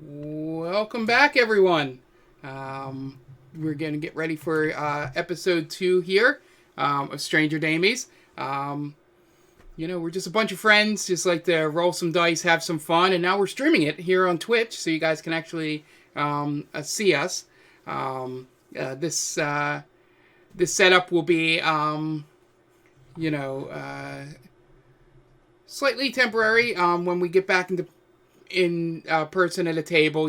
Welcome back, everyone. We're going to get ready for episode 2 here of Stranger Damies. We're just a bunch of friends, just like to roll some dice, have some fun, and now we're streaming it here on Twitch, so you guys can actually see us. This setup will be, slightly temporary. When we get back in person at a table,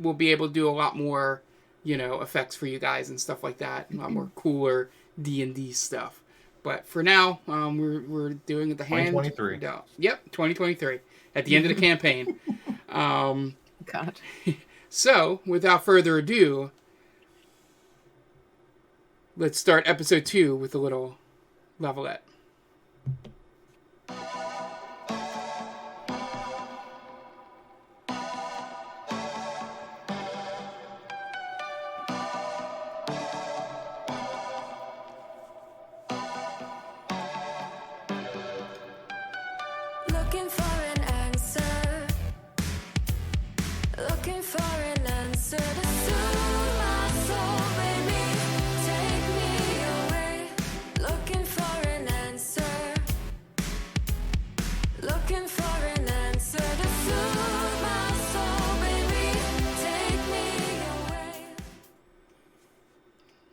we'll be able to do a lot more, effects for you guys and stuff like that. A lot more cooler D&D stuff. But for now, we're doing the hand. 2023. Yep, 2023 at the end of the campaign. God. So, without further ado, let's start episode 2 with a little levelette.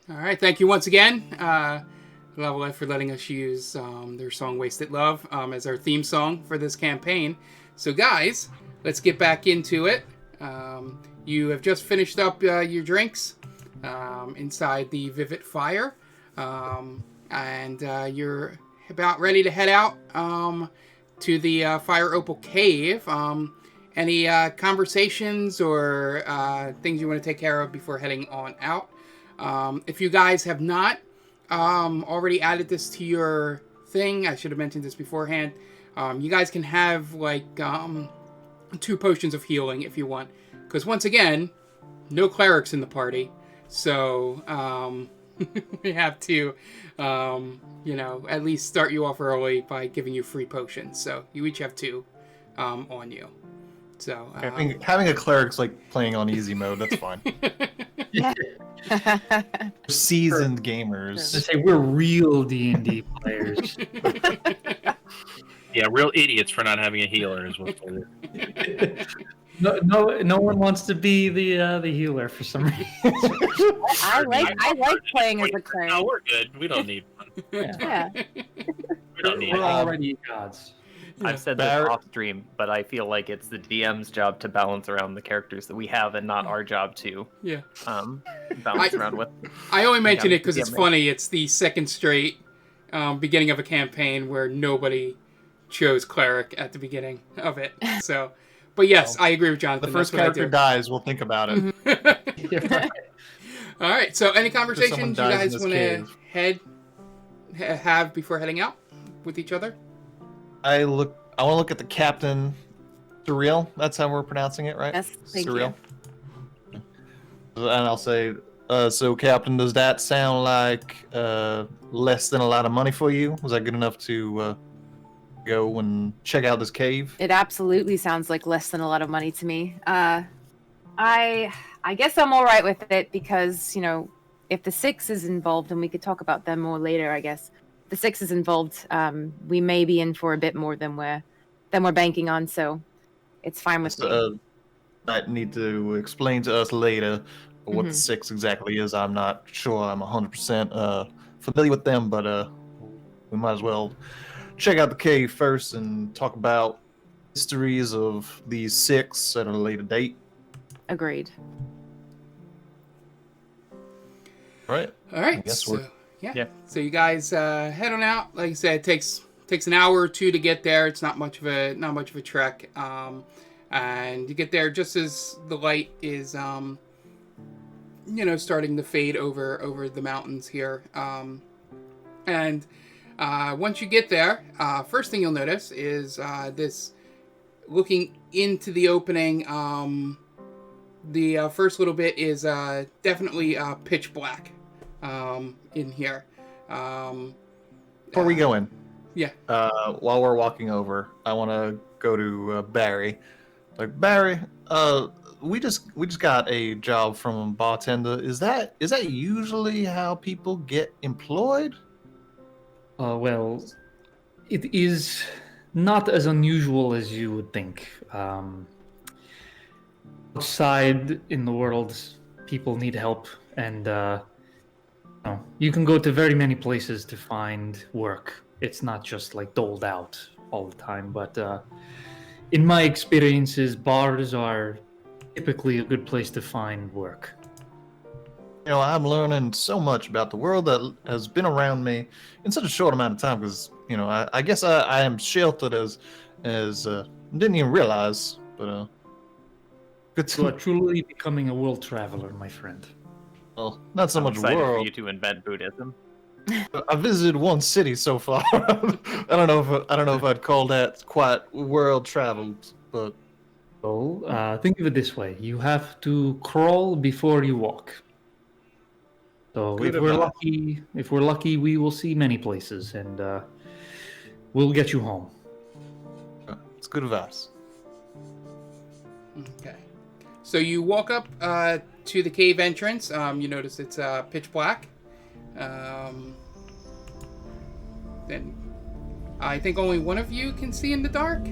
Alright, thank you once again, Level F, for letting us use their song Wasted Love as our theme song for this campaign. So guys, let's get back into it. You have just finished up your drinks inside the Vivid Fire, and you're about ready to head out to the Fire Opal Cave. Any conversations or things you want to take care of before heading on out? If you guys have not already added this to your thing, I should have mentioned this beforehand. You guys can have like 2 potions of healing if you want, because once again, no clerics in the party, so we have to at least start you off early by giving you free potions. So you each have 2 on you. So having a cleric's like playing on easy mode. That's fine. Seasoned gamers. They say we're real D&D players. Yeah, real idiots for not having a healer is what it is. No one wants to be the healer for some reason. I like playing as a cleric. No, we're good. We don't need one. Yeah. We don't need We're it. already gods. I've said this off stream, but I feel like it's the DM's job to balance around the characters that we have, and not our job to balance around with. I only mention it because it's funny. It's the second straight beginning of a campaign where nobody chose cleric at the beginning of it. So, but yes, I agree with Jonathan. The first character dies, we'll think about it. Mm-hmm. All right. So, any conversations you guys want to have before heading out with each other? I want to look at the captain. Surreal. That's how we're pronouncing it, right? Yes, thank Surreal. You. And I'll say, so Captain, does that sound like less than a lot of money for you? Was that good enough to go and check out this cave? It absolutely sounds like less than a lot of money to me. I guess I'm all right with it because, if the 6 is involved, and we could talk about them more later, I guess. The 6 is involved, we may be in for a bit more than we're banking on, so it's fine with me. I need to explain to us later what the 6 exactly is. I'm not sure I'm 100% familiar with them, but we might as well check out the cave first and talk about histories of these 6 at a later date. Agreed. All right. Yeah. So you guys head on out. Like I said, it takes an hour or 2 to get there. It's not much of a trek. And you get there just as the light is starting to fade over the mountains here. And once you get there, first thing you'll notice is this looking into the opening. The first little bit is definitely pitch black. In here. Before we go in, while we're walking over, I want to go to Barry. Like, Barry, we just got a job from a bartender. Is that usually how people get employed? Well, it is not as unusual as you would think. Outside in the world, people need help, and you can go to very many places to find work. It's not just like doled out all the time, but in my experiences, bars are typically a good place to find work. I'm learning so much about the world that has been around me in such a short amount of time. Because I guess I am sheltered as didn't even realize. But good You are to truly becoming a world traveler, my friend. well, not so I'm much excited for world. you to invent Buddhism. I visited one city so far. I don't know if I'd call that quite world traveled, but So think of it this way: you have to crawl before you walk. So Good if we're advice. lucky, we will see many places, and we'll get you home. it's good advice. Okay. So you walk up to the cave entrance. You notice it's pitch black. Then I think only one of you can see in the dark,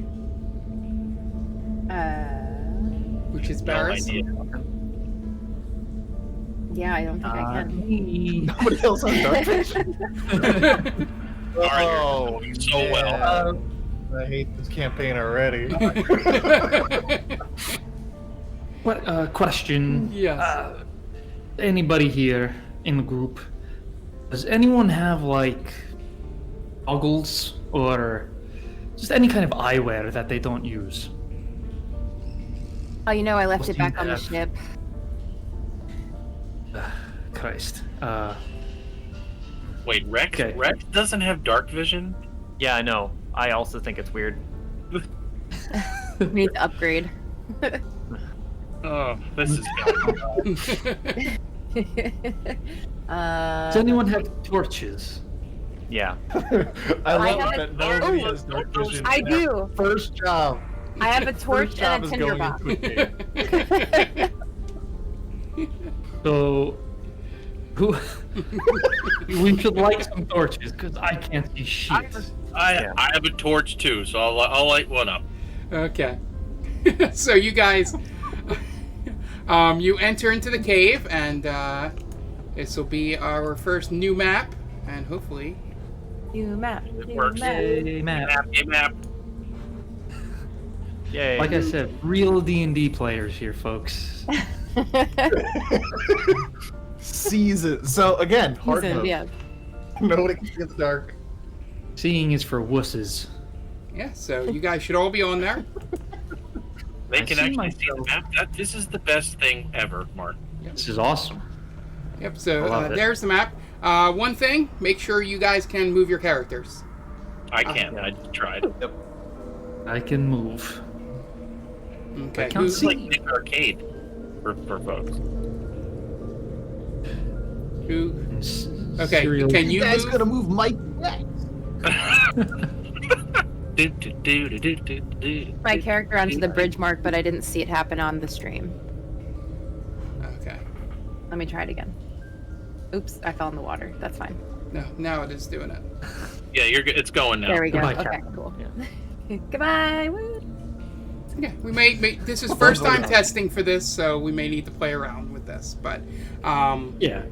which is No Barris. idea. Yeah, I don't think I can. Nobody else has dark vision. Oh, so well. I hate this campaign already. What question? Yes. Anybody here in the group? Does anyone have like goggles or just any kind of eyewear that they don't use? Oh, I left What it do you back on the have? ship. Christ. Wait, Rex? Okay. Rex doesn't have dark vision? Yeah, I know. I also think it's weird. We need to upgrade. Oh, this is Does anyone have torches? Yeah. I love have that a- nobody oh, has dark vision. I in their do. First job. I have a torch First job and a is tinder going box. into a cave. So, who? We should light some torches because I can't see shit. I have a torch too, so I'll light one up. Okay. So you guys, you enter into the cave, and this will be our first new map, and hopefully, New map. It New works. map. Yay, map. Map. Yay. Like I said, real D&D players here, folks. Season. So again, hard Season, mode. yeah. Nobody can see in the dark. Seeing is for wusses. yeah. So you guys should all be on there. They I can see actually see the myself. map. This is the best thing ever, Mark. This is awesome. Yep. So I love it. there's the map. One thing: make sure you guys can move your characters. I can. I just tried. I can move. Okay. can't who- This is like Nick Arcade for folks. who- S- Okay, serial- can You you guys move? gonna move Mike next? My character onto the bridge mark, but I didn't see it happen on the stream. Okay. Let me try it again. Oops, I fell in the water. That's fine. No, now it is doing it. Yeah, you're good. It's going now. There we go. Goodbye, Okay, Captain. cool. Goodbye. Woo. Yeah, we may this is first time testing for this, so we may need to play around with this. But Yeah.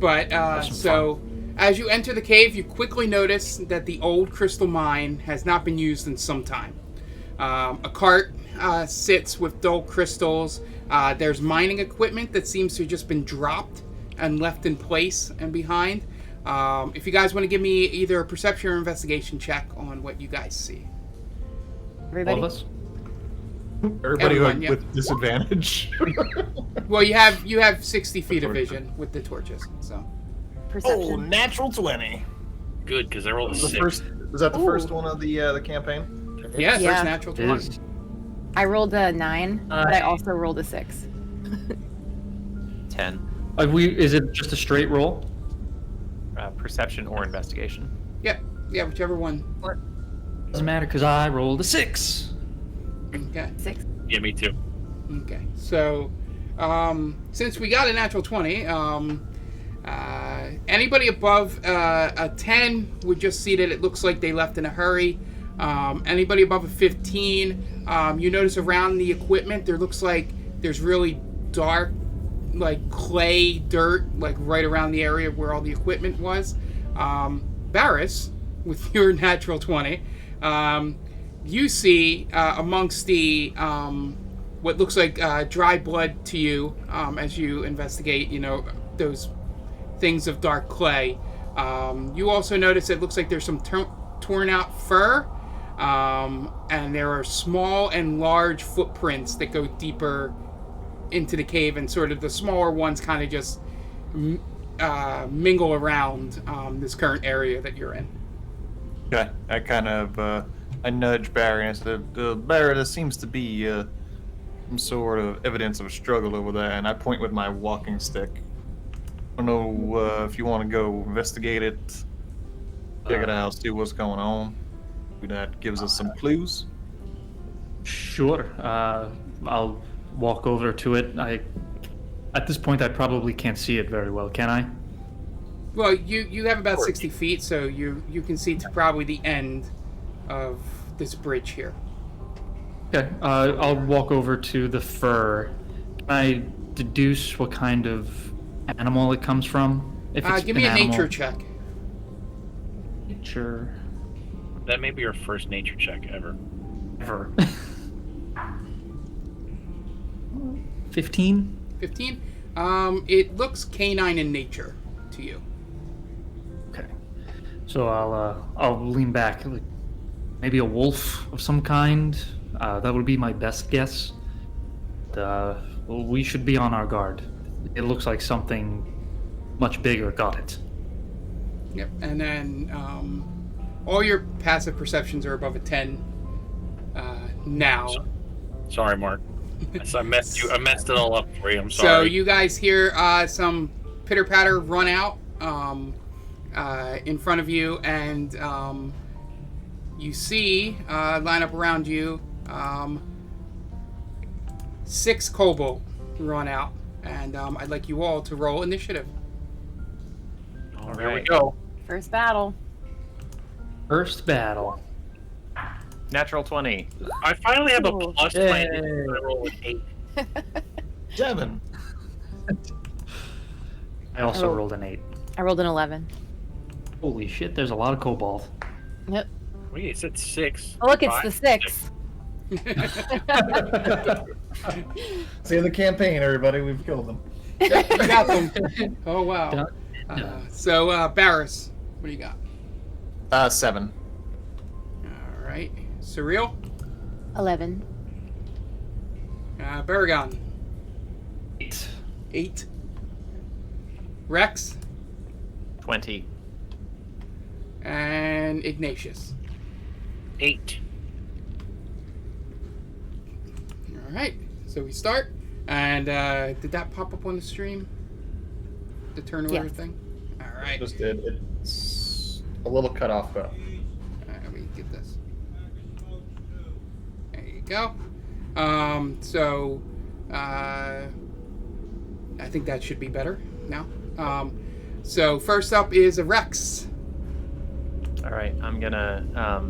some so as you enter the cave, you quickly notice that the old crystal mine has not been used in some time. A cart sits with dull crystals. There's mining equipment that seems to have just been dropped and left in place and behind. If you guys want to give me either a perception or investigation check on what you guys see. All Everybody. of us? Everybody Everyone, yeah. with disadvantage. Well, you have 60 feet of vision with the torches, so. Perception. natural 20. Good, because I rolled a The 6. first was that the Ooh. first one of the campaign? Yeah, Yeah. first natural It 20. is. I rolled a 9, but I also rolled a 6. 10. Is it just a straight roll? Perception or investigation. Yeah, whichever one. Doesn't matter because I rolled a 6. Okay. 6. Yeah, me too. Okay, so since we got a natural 20, anybody above a 10 would just see that it looks like they left in a hurry. Anybody above a 15, you notice around the equipment there looks like there's really dark, like clay, dirt, like right around the area where all the equipment was. Barris, with your natural 20, you see amongst the what looks like dry blood to you as you investigate, those things of dark clay. You also notice it looks like there's some torn out fur, and there are small and large footprints that go deeper into the cave, and sort of the smaller ones kind of just mingle around this current area that you're in. Okay, I kind of I nudge Barry and I said, Barry, there seems to be some sort of evidence of a struggle over there, and I point with my walking stick. I don't know if you want to go investigate it, check it out, see what's going on. That gives us some clues. Sure. I'll walk over to it. At this point, I probably can't see it very well, can I? Well, you have about 60 feet, so you can see to probably the end of this bridge here. Okay. I'll walk over to the fur. Can I deduce what kind of animal it comes from? If it's give me a nature check. Nature. That may be your first nature check ever. Ever. 15? 15? It looks canine in nature to you. Okay. So I'll lean back. Like, maybe a wolf of some kind. That would be my best guess. Well, we should be on our guard. It looks like something much bigger got it. Yep. And then all your passive perceptions are above a 10 now. Sorry, Mark. I messed it all up for you. I'm sorry. So you guys hear some pitter patter run out in front of you, and you see line up around you 6 kobold run out, and I'd like you all to roll initiative. All right. Here we go. First battle. First battle. Natural 20. I finally have a plus to my initiative. I roll an 8. 7. I also rolled an 8. I rolled an 11. Holy shit, there's a lot of cobalt. Yep. Wait, you said 6. Oh, look, it's the 6. See in the campaign, everybody, we've killed them. You got them. Oh, wow. So, Barris, what do you got? 7. All right. Surreal? 11. Baragon? 8. 8. Rex? 20. And Ignatius? 8. All right. So we start. And did that pop up on the stream? The turn order thing? All right. Just did. It's a little cut off, though. Let me get this. There you go. So I think that should be better now. So first up is a Rex. All right, I'm gonna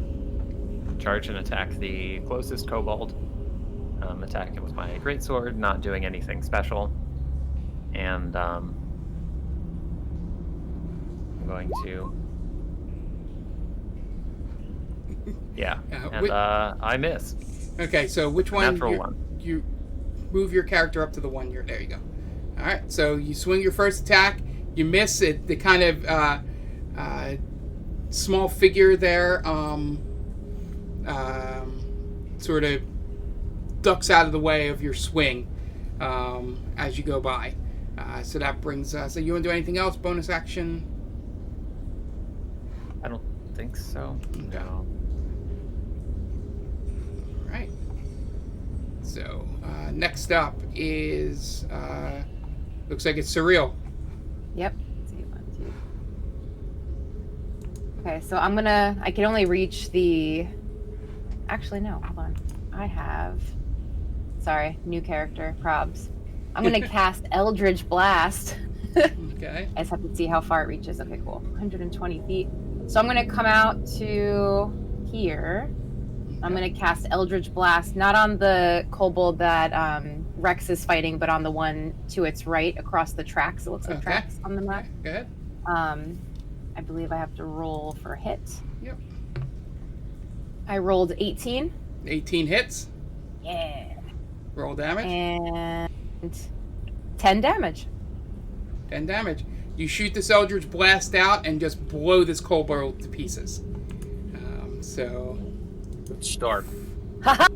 charge and attack the closest kobold. Attack it with my greatsword, not doing anything special, and I'm going to. Yeah, and I miss. Okay, so which one? Natural 1. You move your character up to the 1 here. There you go. All right, so you swing your first attack. You miss it. The kind of small figure there sort of ducks out of the way of your swing as you go by. So that brings us. So you want to do anything else? Bonus action? I don't think so. Okay. No. Right. So next up is looks like it's Surreal. Yep. Let's see, 1, 2. Okay, so I can only reach the. Actually, no. Hold on. I have Sorry, new character, probs. I'm gonna cast Eldritch Blast. Okay. I just have to see how far it reaches. Okay, cool. 120 feet. So I'm gonna come out to here. I'm gonna cast Eldritch Blast, not on the kobold that Rex is fighting, but on the one to its right across the tracks. It looks like tracks on the map. Okay, go ahead. I believe I have to roll for a hit. Yep. I rolled 18. 18 hits. Yeah. Roll damage. And 10 damage. 10 damage. You shoot this Eldritch Blast out and just blow this kobold to pieces. So... Good start. Just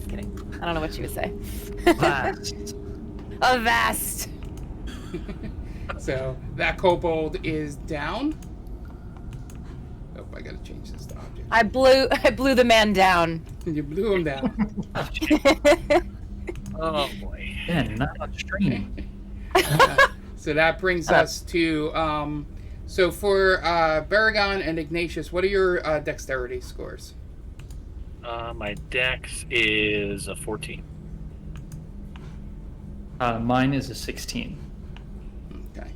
kidding. I don't know what she would say. Blast. A vast. So that kobold is down. Oh, I gotta change this to object. I blew the man down. You blew him down. Oh boy. Man, not much training. So that brings us to so for Baragon and Ignatius, what are your dexterity scores? My dex is a 14. Mine is a 16. Okay.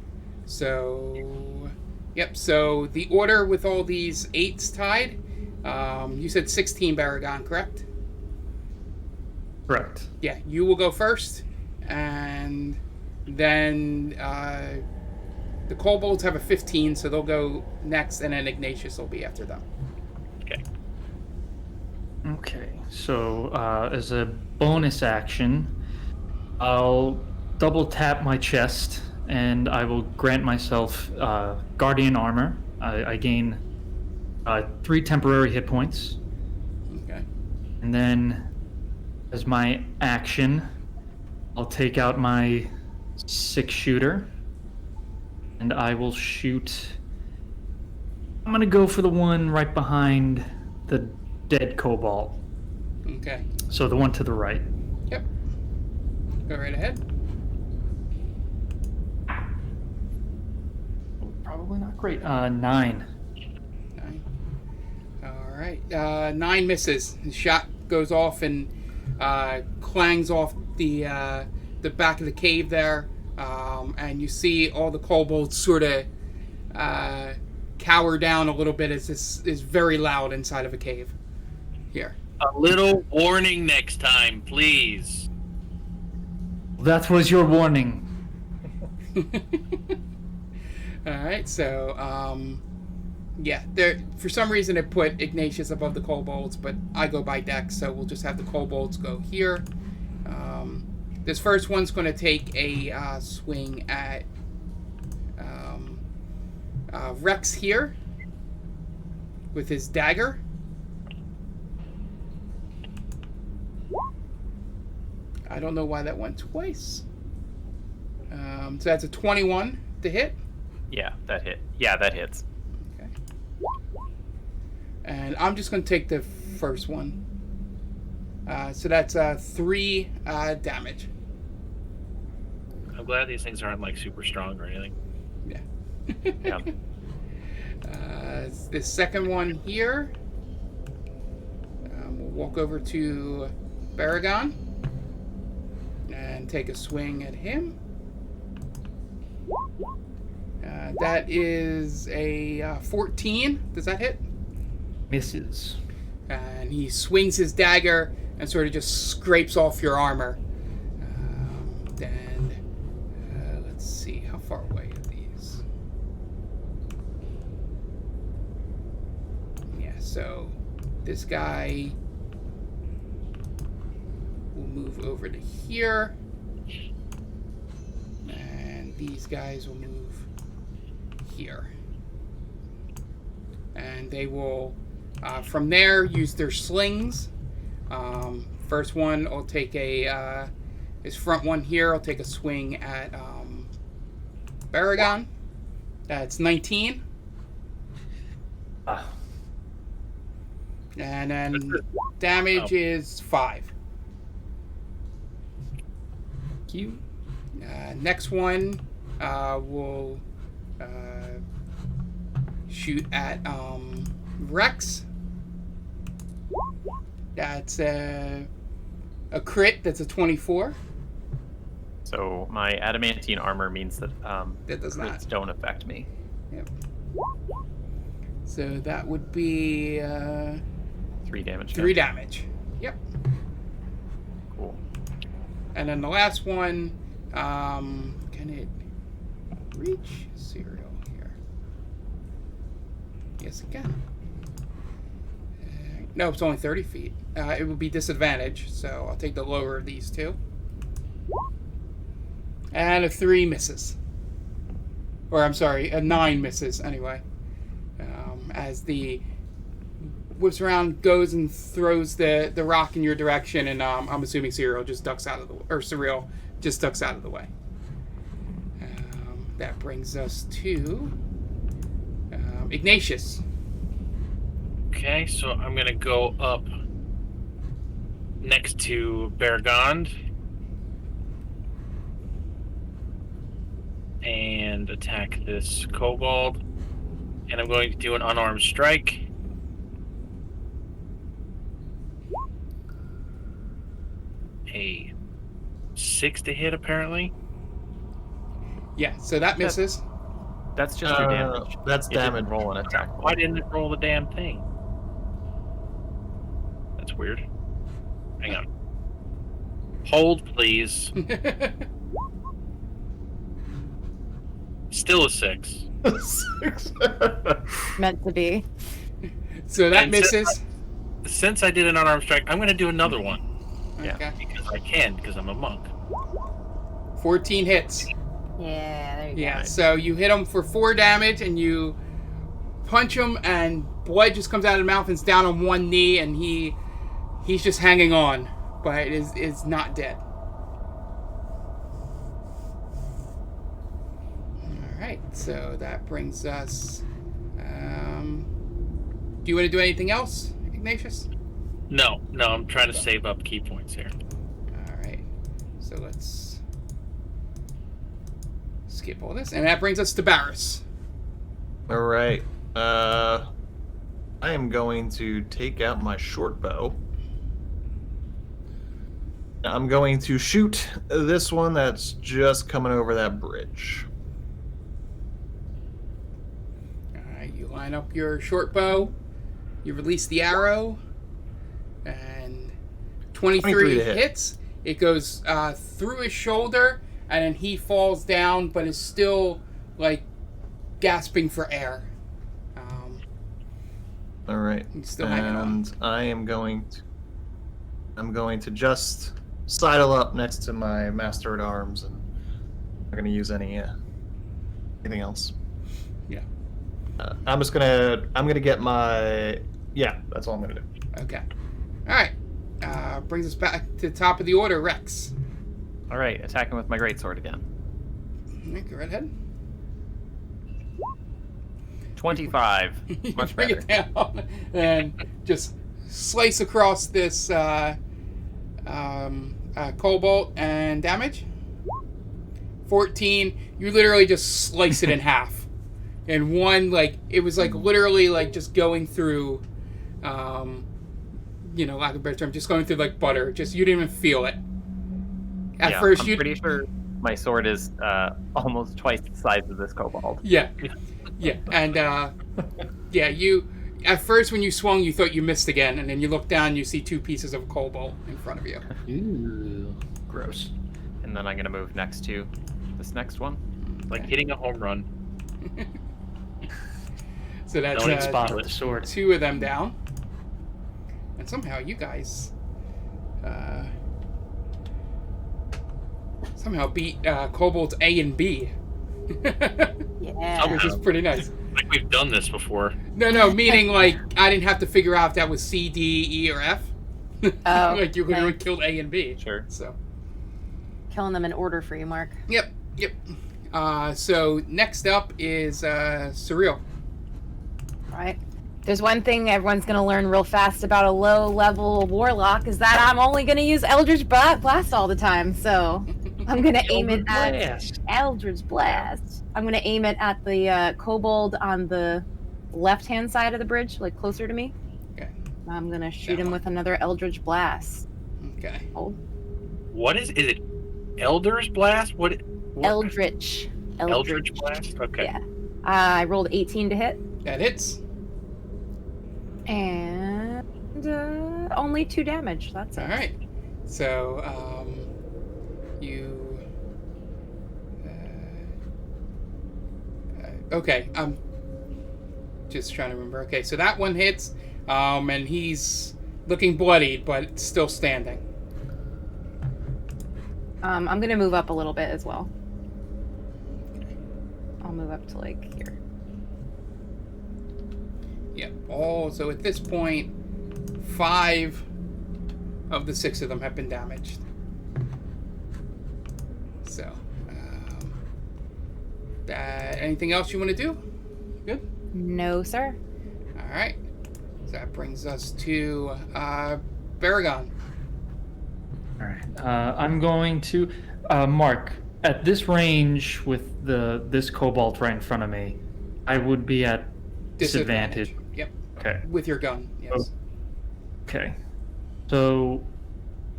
So yep, so the order with all these 8s tied, you said 16 Baragon, correct? Correct. Yeah, you will go first, and then the kobolds have a 15, so they'll go next, and then Ignatius will be after them. Okay. Okay, so as a bonus action, I'll double tap my chest and I will grant myself Guardian Armor. I gain 3 temporary hit points. Okay. And then as my action, I'll take out my 6-shooter and I will shoot. I'm going to go for the one right behind the dead kobold. Okay. So the one to the right. Yep. Go right ahead. Probably not great. 9. 9. All right. 9 misses. The shot goes off and clangs off the back of the cave there, and you see all the kobolds sort of cower down a little bit as this is very loud inside of a cave. Here. A little warning next time, please. That was your warning. All right, so yeah, there for some reason it put Ignatius above the kobolds, but I go by dex, so we'll just have the kobolds go here. This first one's going to take a swing at Rex here with his dagger. I don't know why that went twice. So that's a 21 to hit. Yeah, that hit. Yeah, that hits. Okay. And I'm just going to take the first one. So that's 3 damage. I'm glad these things aren't like super strong or anything. Yeah. Yeah. The second one here. We'll walk over to Baragon and take a swing at him. That is a 14. Does that hit? Misses. And he swings his dagger and sort of just scrapes off your armor. And let's see, how far away are these? Yeah, so this guy will move over to here. And these guys will move here. And they will, from there, use their slings. First one, I'll take his front one here, I'll take a swing at Baragon. That's 19. And then damage is 5. You. Next one, we'll shoot at Rex. That's A crit, that's a 24. So my adamantine armor means that That does not. crits don't affect me. Yep. So that would be 3 damage. 3 damage. Yep. Cool. And then the last one, can it reach Serial here? Yes, it can. No, it's only 30 feet. It would be disadvantage, so I'll take the lower of these two. And a 3 misses. Or, I'm sorry, a 9 misses, anyway. As the whips around, goes and throws the rock in your direction, and I'm assuming Serial just ducks out of the... Or Serial just ducks out of the way. That brings us to... Ignatius. Okay, so I'm gonna go up next to Bergond and attack this kobold, and I'm going to do an unarmed strike. A 6 to hit, apparently. Yeah, so that misses. That's just your damage. That's It didn't damage. roll an attack. Why didn't it roll the damn thing? That's weird. Hang on. Hold, please. Still a 6. 6. Meant to be. So that And misses. Since I did an unarmed strike, I'm going to do another one. Yeah. Okay. Because I can, because I'm a monk. 14 hits. Yeah, there you Yeah, Nice. so you hit him for 4 damage, and you punch him, and blood just comes out of the mouth and is down on one knee, and he's just hanging on, but is not dead. All right, so that brings us. Do you want to do anything else, Ignatius? No, I'm trying to save up key points here. All right, so let's skip all this, and that brings us to Barris. All right. I am going to take out my short bow. I'm going to shoot this one that's just coming over that bridge. All right, you line up your short bow, you release the arrow, and 23 to hit. hits. It goes through his shoulder, and then he falls down, but is still like gasping for air. All right. He's still hanging on. And I'm going to just sidle up next to my master at arms, and I'm not going to use anything else. Yeah. I'm gonna get my, that's all I'm gonna do. Okay. All right. Brings us back to the top of the order, Rex. All right, attacking with my greatsword again. Go right ahead. 25. You Much bring better. it down and just slice across this cobalt and damage. 14. You literally just slice it in half. And one, like, it was like literally like just going through, lack of a better term, just going through like butter. Just, you didn't even feel it. At first, I'm pretty sure my sword is almost twice the size of this kobold. Yeah. Yeah. And, you, at first when you swung, you thought you missed again. And then you look down, you see 2 pieces of cobalt in front of you. Ooh, gross. And then I'm going to move next to this next one. Like hitting a home run. So that's Don't Spot with the sword. 2 of them down. And somehow you guys beat Kobold's A and B. Yeah. Which is pretty nice. Like we've done this before. No, meaning like I didn't have to figure out if that was C, D, E, or F. Oh, like you literally okay. killed A and B. Sure. So. Killing them in order for you, Mark. Yep. So next up is Surreal. All right. There's one thing everyone's going to learn real fast about a low-level warlock is that I'm only going to use Eldritch Blast all the time. So I'm going to aim it at Eldritch Blast. I'm going to aim it at the kobold on the left-hand side of the bridge, like closer to me. Okay. I'm going to shoot That him one. with another Eldritch Blast. Okay. What is it? Elder's Blast? What? Eldritch. Eldritch Blast? Okay. Yeah. I rolled 18 to hit. That hits. And only 2 damage. That's it. All right. So, you. Okay, I'm just trying to remember. Okay, so that one hits, and he's looking bloodied, but still standing. I'm gonna move up a little bit as well. I'll move up to like here. Yeah. Oh, so at this point, 5 of the 6 of them have been damaged. So, anything else you want to do? Good? No, sir. All right. So that brings us to Baragon. All right. I'm going to Mark. At this range with this cobalt right in front of me, I would be at disadvantage. Yep. Okay. With your gun. Yes. Okay. So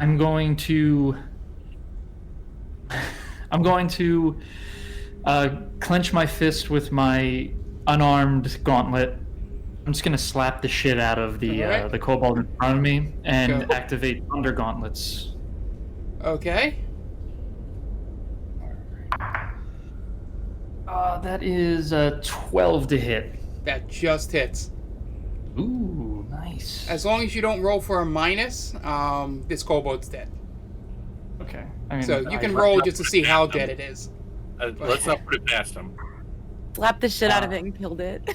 I'm going to clench my fist with my unarmed gauntlet. I'm just gonna slap the shit out of the kobold in front of me and activate Thunder Gauntlets. Okay. That is 12 to hit. That just hits. Ooh, nice. As long as you don't roll for a minus, this kobold's dead. Okay. I mean, So you can roll just to see how dead it is. Let's not put it past him. Slap the shit out of it and killed it.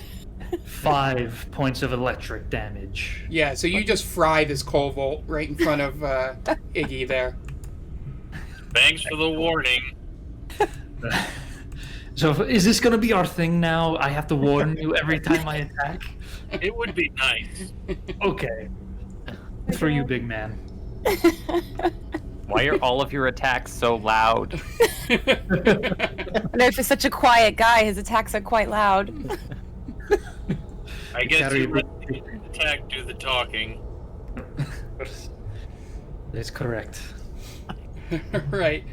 5 points of electric damage. Yeah, so you just fry this kobold right in front of Iggy there. Thanks for the warning. So is this going to be our thing now? I have to warn you every time I attack? It would be nice. Okay. For you, big man. Why are all of your attacks so loud? No, for such a quiet guy, his attacks are quite loud. I guess you let the attack do the talking. That's correct. Right.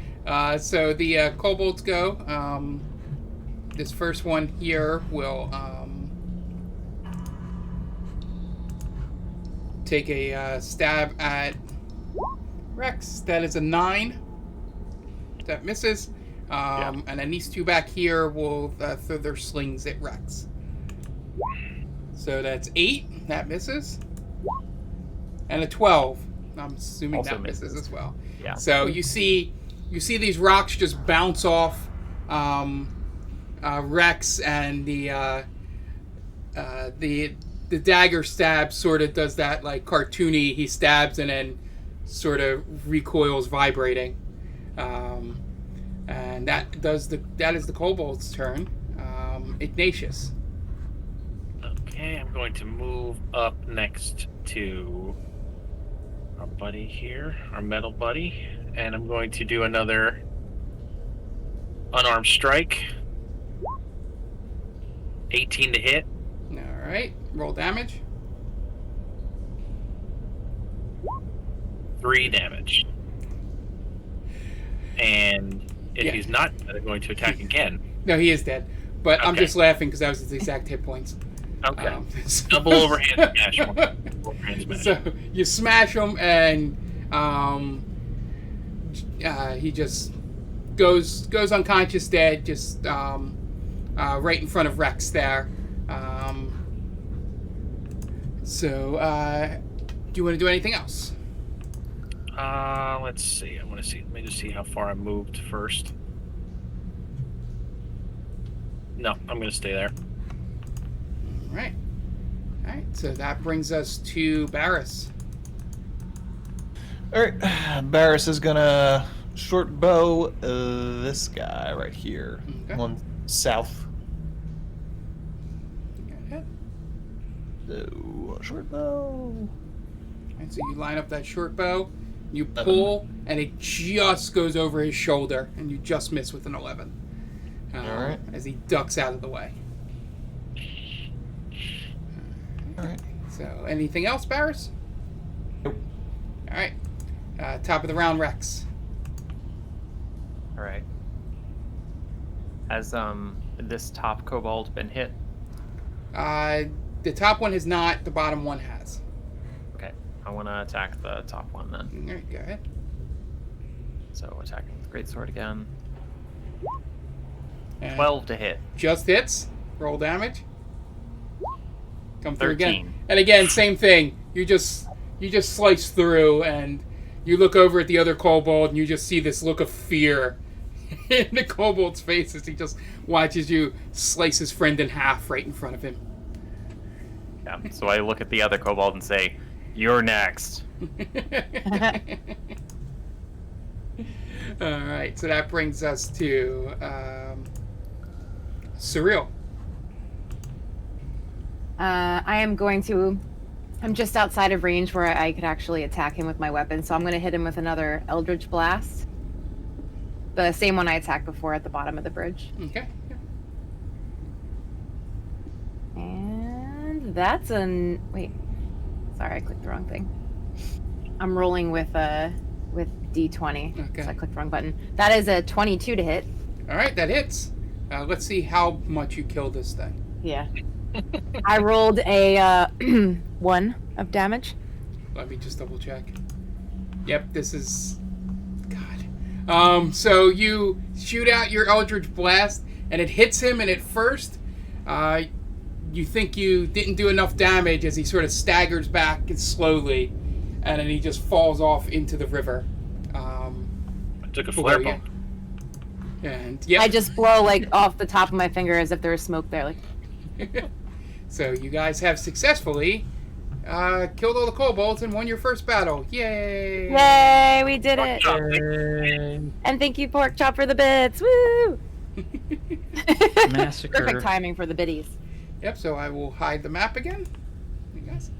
So the kobolds go. This first one here will take a stab at Rex. That is a 9. That misses. And then these 2 back here will throw their slings at Rex. So that's 8. That misses. And a 12. I'm assuming Also that misses as well. Yeah. So you see these rocks just bounce off Rex, and the dagger stab sort of does that like cartoony. He stabs and then sort of recoils, vibrating, and that is the kobold's turn. Ignatius. Okay, I'm going to move up next to our buddy here, our metal buddy, and I'm going to do another unarmed strike. 18 to hit. All right, roll damage. 3 damage. And if he's not dead, I'm going to attack again. No, he is dead. But I'm Okay. just laughing because that was his exact hit points. Okay. Double overhand smash. So you smash him, and he just goes unconscious, dead, just right in front of Rex there. Do you want to do anything else? Let's see. I want to see. Let me just see how far I moved first. No, I'm going to stay there. All right. So that brings us to Barris. All right, Barris is gonna short bow this guy right here, Okay. one south. Okay. So short bow. And so you line up that short bow, you pull, and it just goes over his shoulder, and you just miss with an 11. All right. As he ducks out of the way. All right. So, anything else, Barris? Nope. All right. Top of the round, Rex. All right. Has this top kobold been hit? The top one has not. The bottom one has. Okay. I want to attack the top one then. All right, go ahead. So attacking with greatsword again. And 12 to hit. Just hits. Roll damage. Come through 13. again. And again, same thing. You just slice through, and you look over at the other kobold, and you just see this look of fear in the kobold's face as he just watches you slice his friend in half right in front of him. Yeah. So I look at the other kobold and say, "You're next." All right, so that brings us to Surreal. I'm just outside of range where I could actually attack him with my weapon, so I'm going to hit him with another Eldritch Blast. The same one I attacked before at the bottom of the bridge. Okay. And that's wait. Sorry, I clicked the wrong thing. I'm rolling with D20. Okay. So I clicked the wrong button. That is a 22 to hit. All right, that hits. Let's see how much you kill this thing. Yeah. I rolled a 1 of damage. Let me just double check. Yep, this is... God. So you shoot out your Eldritch Blast, and it hits him, and at first, you think you didn't do enough damage as he sort of staggers back slowly, and then he just falls off into the river. I took a flare bump. And yeah, I just blow like off the top of my finger as if there was smoke there. Like, so you guys have successfully killed all the kobolds and won your first battle. Yay! yay, we did it! Yay. And thank you, Pork Chop, for the bits. Woo! Massacre. Perfect timing for the biddies. Yep. So I will hide the map again. You guys.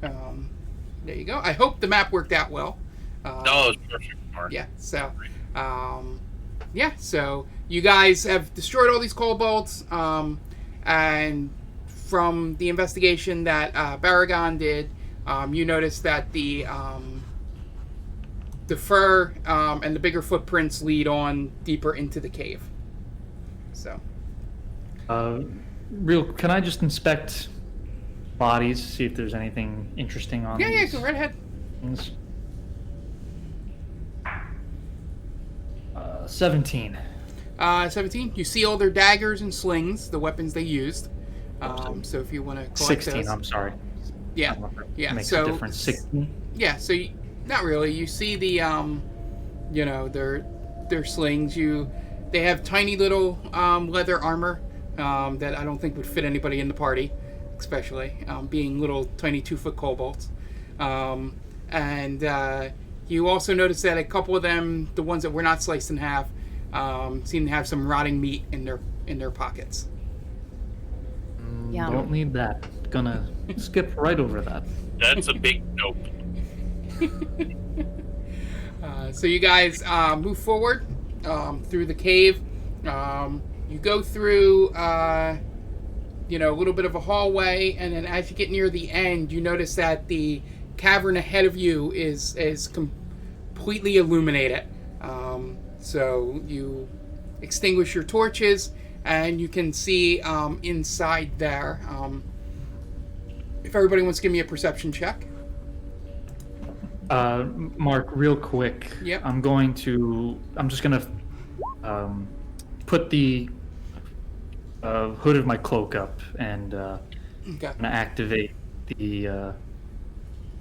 There you go. I hope the map worked out well. No, it was perfect. Mark. Yeah. So, yeah. So you guys have destroyed all these kobolds, and from the investigation that Baragon did, you noticed that the fur and the bigger footprints lead on deeper into the cave. So. Can I just inspect bodies, see if there's anything interesting on Yeah, these go right ahead. things? 17. 17. You see all their daggers and slings, the weapons they used. So if you want to collect 16, those. I'm sorry. Yeah, I don't know if it yeah. makes So a difference. 16? yeah, so not really. You see the their slings. They have tiny little leather armor that I don't think would fit anybody in the party, especially being little tiny 2-foot kobolds. And you also notice that a couple of them, the ones that were not sliced in half, seem to have some rotting meat in their pockets. Yum. Don't need that. Gonna skip right over that. That's a big nope. So you guys move forward through the cave. You go through, a little bit of a hallway, and then as you get near the end, you notice that the cavern ahead of you is completely illuminated. So you extinguish your torches, and you can see inside there. If everybody wants to give me a perception check. Mark, real quick. Yep. I'm just gonna put the hood of my cloak up, and Okay. I'm gonna activate the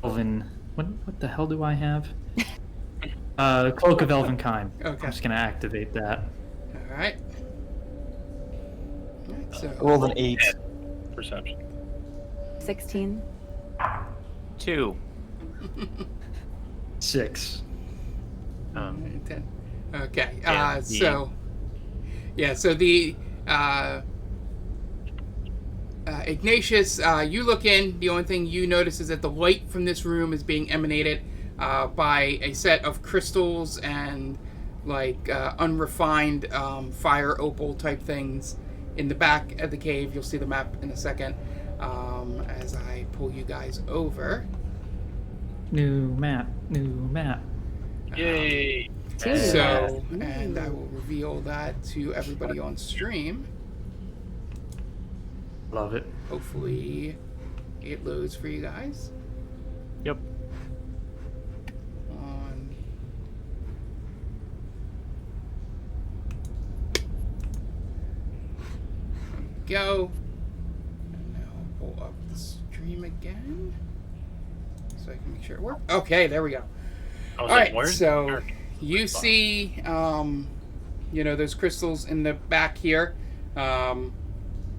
elven. What the hell do I have? Cloak of Elvenkind. Okay. I'm just gonna activate that. All right. So Rolled an 8. Perception. 16. 2. 6. 10. Okay. Yeah, So the Ignatius, you look in. The only thing you notice is that the light from this room is being emanated by a set of crystals and unrefined fire opal type things in the back of the cave. You'll see the map in a second as I pull you guys over. New map. Yay! Two. So, Ooh. and I will reveal that to everybody on stream. Love it. Hopefully, it loads for you guys. Yep. On. There we go. And now I'll pull up the stream again so I can make sure it works. Okay, there we go. I was All like, right, where's so Mark? you see, those crystals in the back here.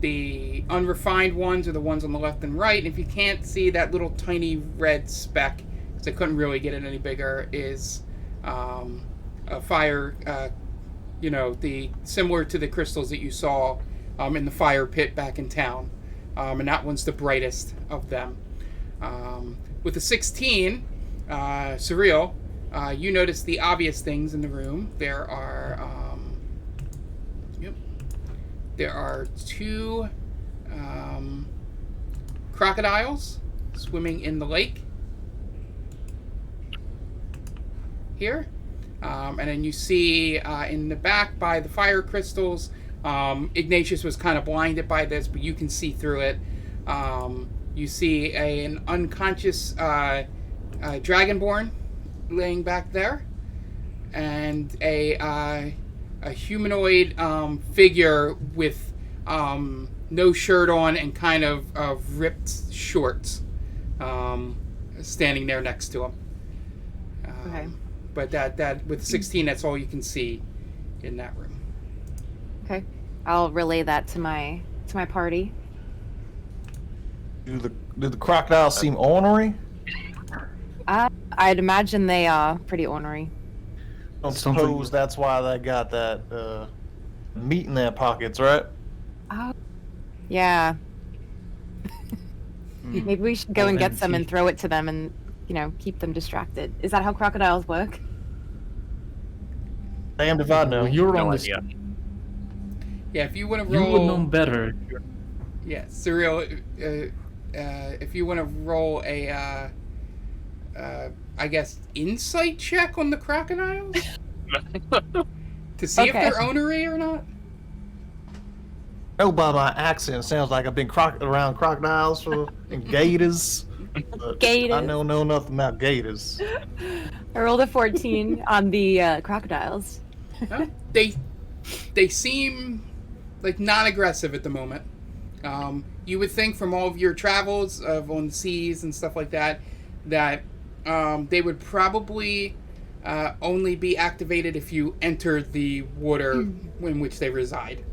The unrefined ones are the ones on the left and right. And if you can't see that little tiny red speck, because I couldn't really get it any bigger, is a fire, the similar to the crystals that you saw in the fire pit back in town. And that one's the brightest of them. With the 16, Surreal, you notice the obvious things in the room. There are two crocodiles swimming in the lake here. And then you see in the back by the fire crystals, Ignatius was kind of blinded by this, but you can see through it. You see an unconscious dragonborn laying back there, and a humanoid figure with no shirt on and kind of ripped shorts standing there next to him. Okay. But that with 16, that's all you can see in that room. Okay. I'll relay that to my party. Do the crocodiles seem ornery? I'd imagine they are pretty ornery. I don't Something- suppose that's why they got that meat in their pockets, right? Oh. Yeah. Maybe we should go and get some and throw it to them and, keep them distracted. Is that how crocodiles work? Damned if I know. Well, you're No on this. idea. Yeah, if you want to You would know roll, better. yeah, Surreal. If you want to roll a, I guess, insight check on the crocodiles to see if Okay. they're ornery or not. I know by my accent, it sounds like I've been around crocodiles and gators. But Gators. I know nothing about gators. I rolled a 14 on the crocodiles. Huh? They seem like non-aggressive at the moment. You would think from all of your travels on the seas and stuff like that they would probably only be activated if you enter the water in which they reside.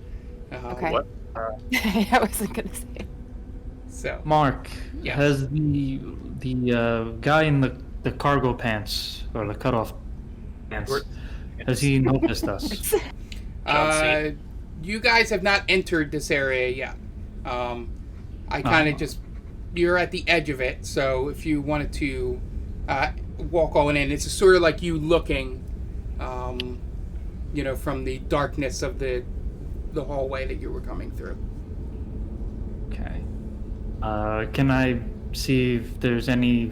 Okay. What? I wasn't gonna say. So Mark, Yes. has the guy in the cargo pants or the cutoff pants, has he noticed us? you guys have not entered this area yet. I kind of you're at the edge of it, so if you wanted to walk all in, it's sort of like you looking, from the darkness of the hallway that you were coming through. Okay. Can I see if there's any?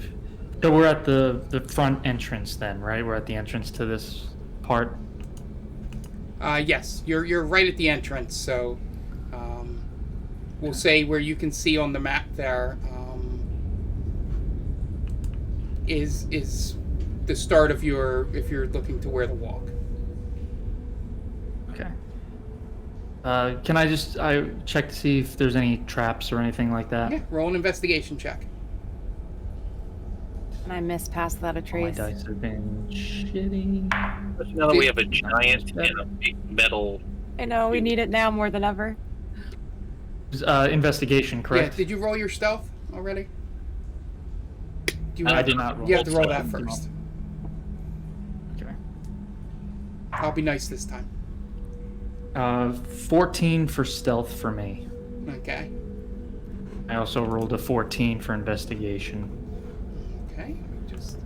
So we're at the front entrance then, right? We're at the entrance to this part. Yes, you're right at the entrance, so we'll say where you can see on the map there is the start of if you're looking to where to walk. Okay. Can I check to see if there's any traps or anything like that? Yeah, roll an investigation check. And I missed past without a Oh, my trace. dice have been shitty. Now that we have a giant and a big metal. I know, we need it now more than ever. Investigation, correct? Yeah, did you roll your stealth already? Do you I have- did not roll. You have to roll stealth. that first. Okay. I'll be nice this time. 14 for stealth for me. Okay. I also rolled a 14 for investigation. Okay. Just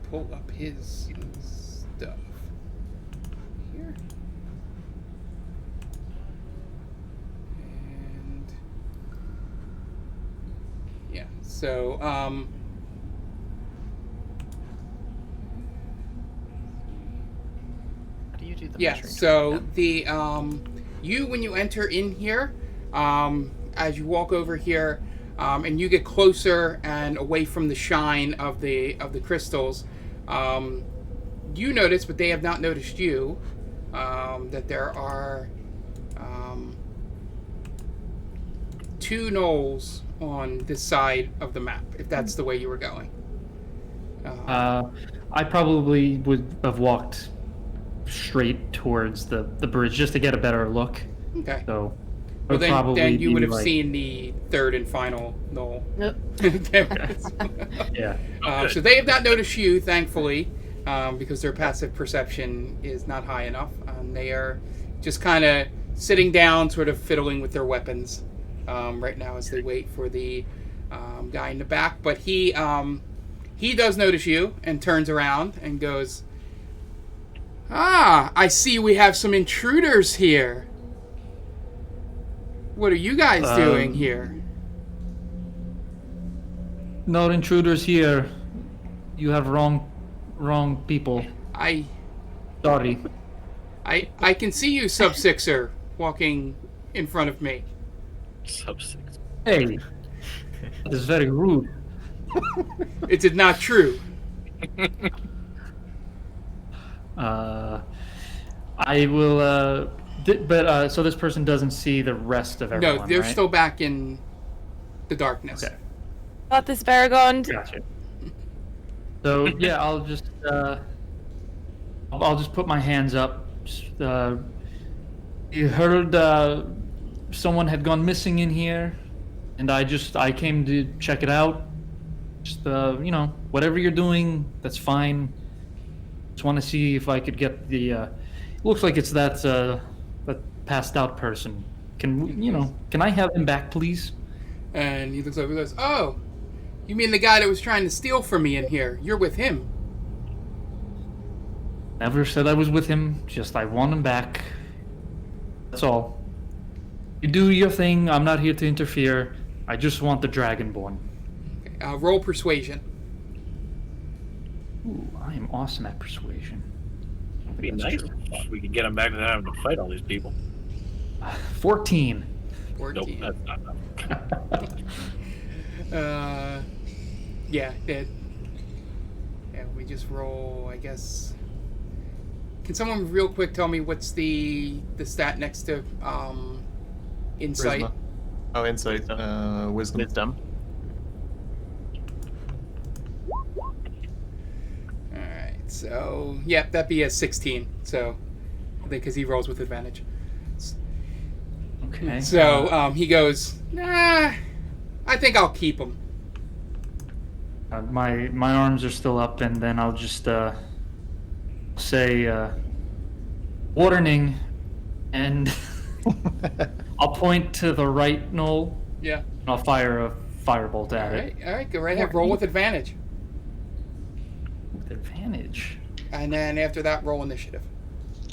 pull up his stuff here. And yeah, so you do the Yeah, measuring so track the when you enter in here, as you walk over here, and you get closer and away from the shine of the crystals, you notice, but they have not noticed you, that there are 2 gnolls on this side of the map, if that's the way you were going. I probably would have walked straight towards the bridge just to get a better look. Okay. So, Well, then you would have like, seen the third and final gnoll. Nope. Yeah. So they have not noticed you, thankfully, because their passive perception is not high enough. They are just kind of sitting down, sort of fiddling with their weapons right now as they wait for the guy in the back. But he does notice you and turns around and goes, "Ah, I see we have some intruders here. What are you guys doing here?" No intruders here. You have wrong people. Sorry. I can see you, Sub-Sixer, walking in front of me. Sub-6. Hey, that is very rude. It is not true. I will. So this person doesn't see the rest of everyone. No, they're right? still back in the darkness. Okay. About this Baragon. Gotcha. So yeah, I'll just put my hands up. You heard someone had gone missing in here, and I came to check it out. Just whatever you're doing, that's fine. Just want to see if I could get the. It looks like it's that passed out person. Can I have him back, please? And he looks over and goes, "Oh, you mean the guy that was trying to steal from me in here? You're with him." Never said I was with him. Just I want him back. That's all. You do your thing. I'm not here to interfere. I just want the Dragonborn. Okay, roll persuasion. Ooh, I am awesome at persuasion. It'd be That's nice true. if we could get them back without having to fight all these people. 14. 14. Nope, that's not enough. Yeah, we just roll, I guess. Can someone real quick tell me what's the stat next to insight? Charisma. Oh, insight. Wisdom. Wisdom. Alright, so, yep, that'd be a 16. So, because he rolls with advantage. Okay. So, he goes, "Nah, I think I'll keep him." My arms are still up, and then I'll just say warning, and I'll point to the right knoll. Yeah. And I'll fire a firebolt at it. Alright, go right ahead. Roll with advantage. With advantage. And then after that, roll initiative.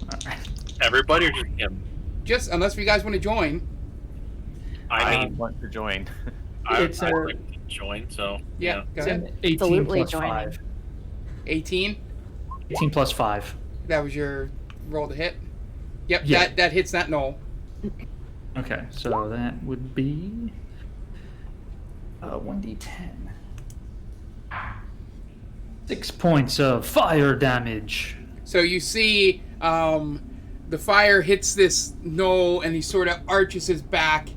Alright. Everybody or just him? Just, unless you guys want to join. I want to join. It's I'd a- like to join, so Yeah, go It's ahead. an 18 Absolutely plus joining. 5. 18. 18 plus 5. That was your roll to hit. Yep, Yeah. that hits that knoll. Okay, so that would be 1d10. 6 points of fire damage. So you see the fire hits this knoll and he sort of arches his back,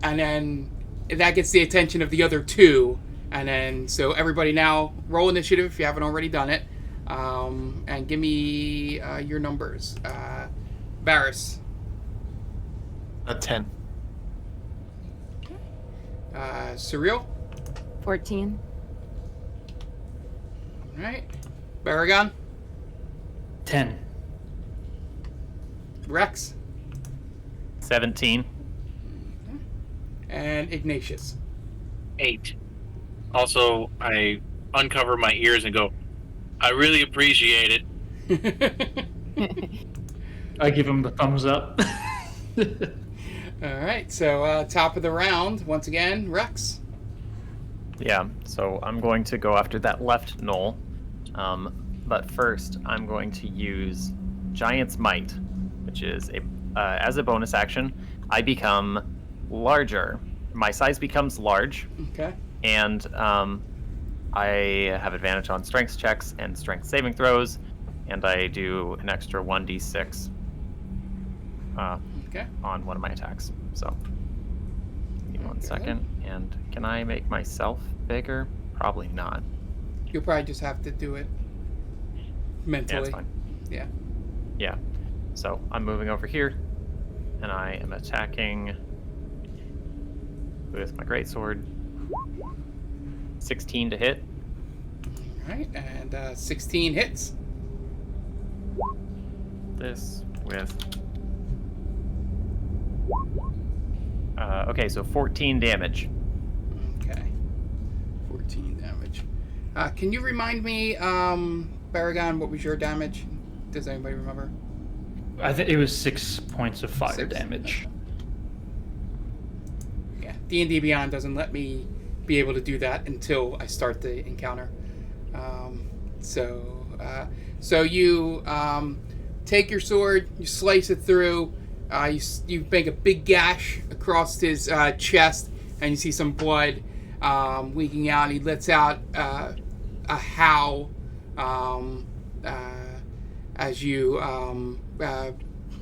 and then that gets the attention of the other 2. And then, so everybody now roll initiative if you haven't already done it. And give me your numbers. Barris. 10. Surreal. 14. Alright. Baragon. 10. Rex. 17. And Ignatius. 8. Also, I uncover my ears and go, "I really appreciate it." I give him the thumbs up. Alright, so top of the round, once again, Rex. Yeah, so I'm going to go after that left knoll. But first, I'm going to use Giant's Might, which is as a bonus action, I become larger. My size becomes large, Okay. and I have advantage on strength checks and strength saving throws, and I do an extra 1d6 Okay. on one of my attacks. So, give me one Okay. second. And can I make myself bigger? Probably not. You'll probably just have to do it Yeah, mentally. it's fine. Yeah. Yeah. So I'm moving over here, and I am attacking with my greatsword. 16 to hit. All right, and 16 hits. This with. Okay, so 14 damage. Okay. 14 damage. Can you remind me, Baragon, what was your damage? Does anybody remember? I think it was 6 points of fire 6? damage. Yeah, D&D Beyond doesn't let me be able to do that until I start the encounter. So you take your sword, you slice it through, you make a big gash across his chest, and you see some blood leaking out. He lets out a howl as you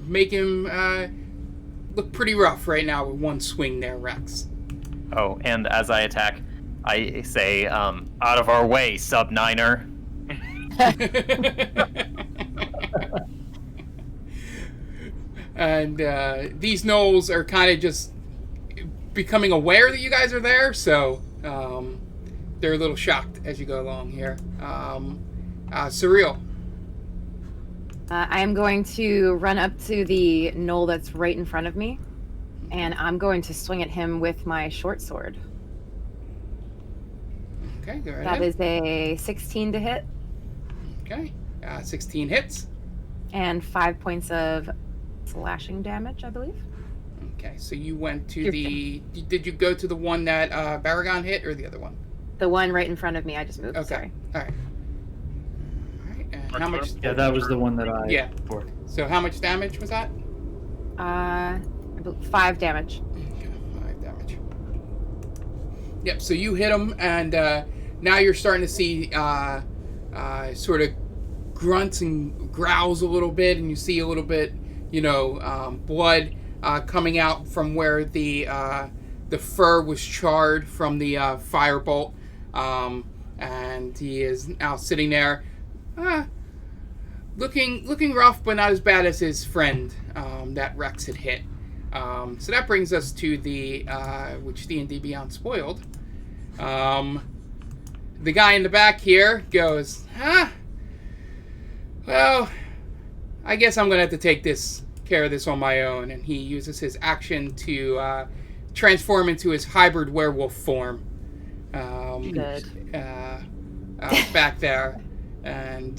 make him look pretty rough right now with one swing there, Rex. Oh, and as I attack, I say, out of our way, sub-niner. And these Gnolls are kind of just becoming aware that you guys are there, so they're a little shocked as you go along here. Surreal. I am going to run up to the Gnoll that's right in front of me, and I'm going to swing at him with my short sword. Okay, go right That ahead. is a 16 to hit, Okay, 16 hits. and 5 points of slashing damage, I believe. Okay, so you went to You're Did you go to the one that Baragon hit, or the other one? The one right in front of me, I just moved. Okay, Sorry. all right. All right, and how much? Yeah, that was the one that I... Yeah. So how much damage was that? 5 damage. Okay, 5 damage. Yep, so you hit him, and now you're starting to see sort of grunts and growls a little bit, and you see a little bit, blood coming out from where the fur was charred from the firebolt, and he is now sitting there, looking rough, but not as bad as his friend that Rex had hit. So that brings us to the which D&D Beyond spoiled. The guy in the back here goes, well, I guess I'm gonna have to take care of this on my own, and he uses his action to transform into his hybrid werewolf form. Good. Back there, and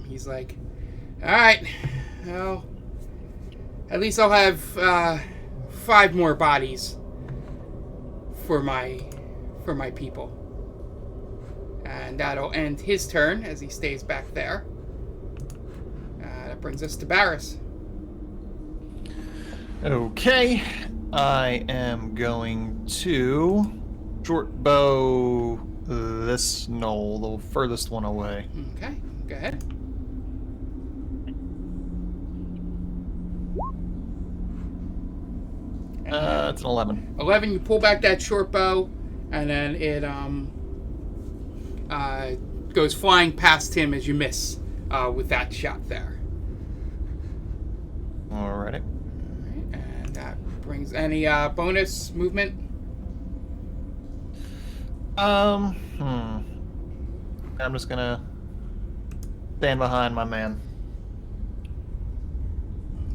he's like, all right, well, at least I'll have 5 more bodies for my people, and that'll end his turn as he stays back there. That brings us to Barris. Okay, I am going to short bow this Gnoll, the furthest one away. Okay, go ahead. It's an 11. 11, you pull back that short bow, and then it goes flying past him as you miss with that shot there. Alrighty. Alright, and that brings any bonus movement. I'm just gonna stand behind my man.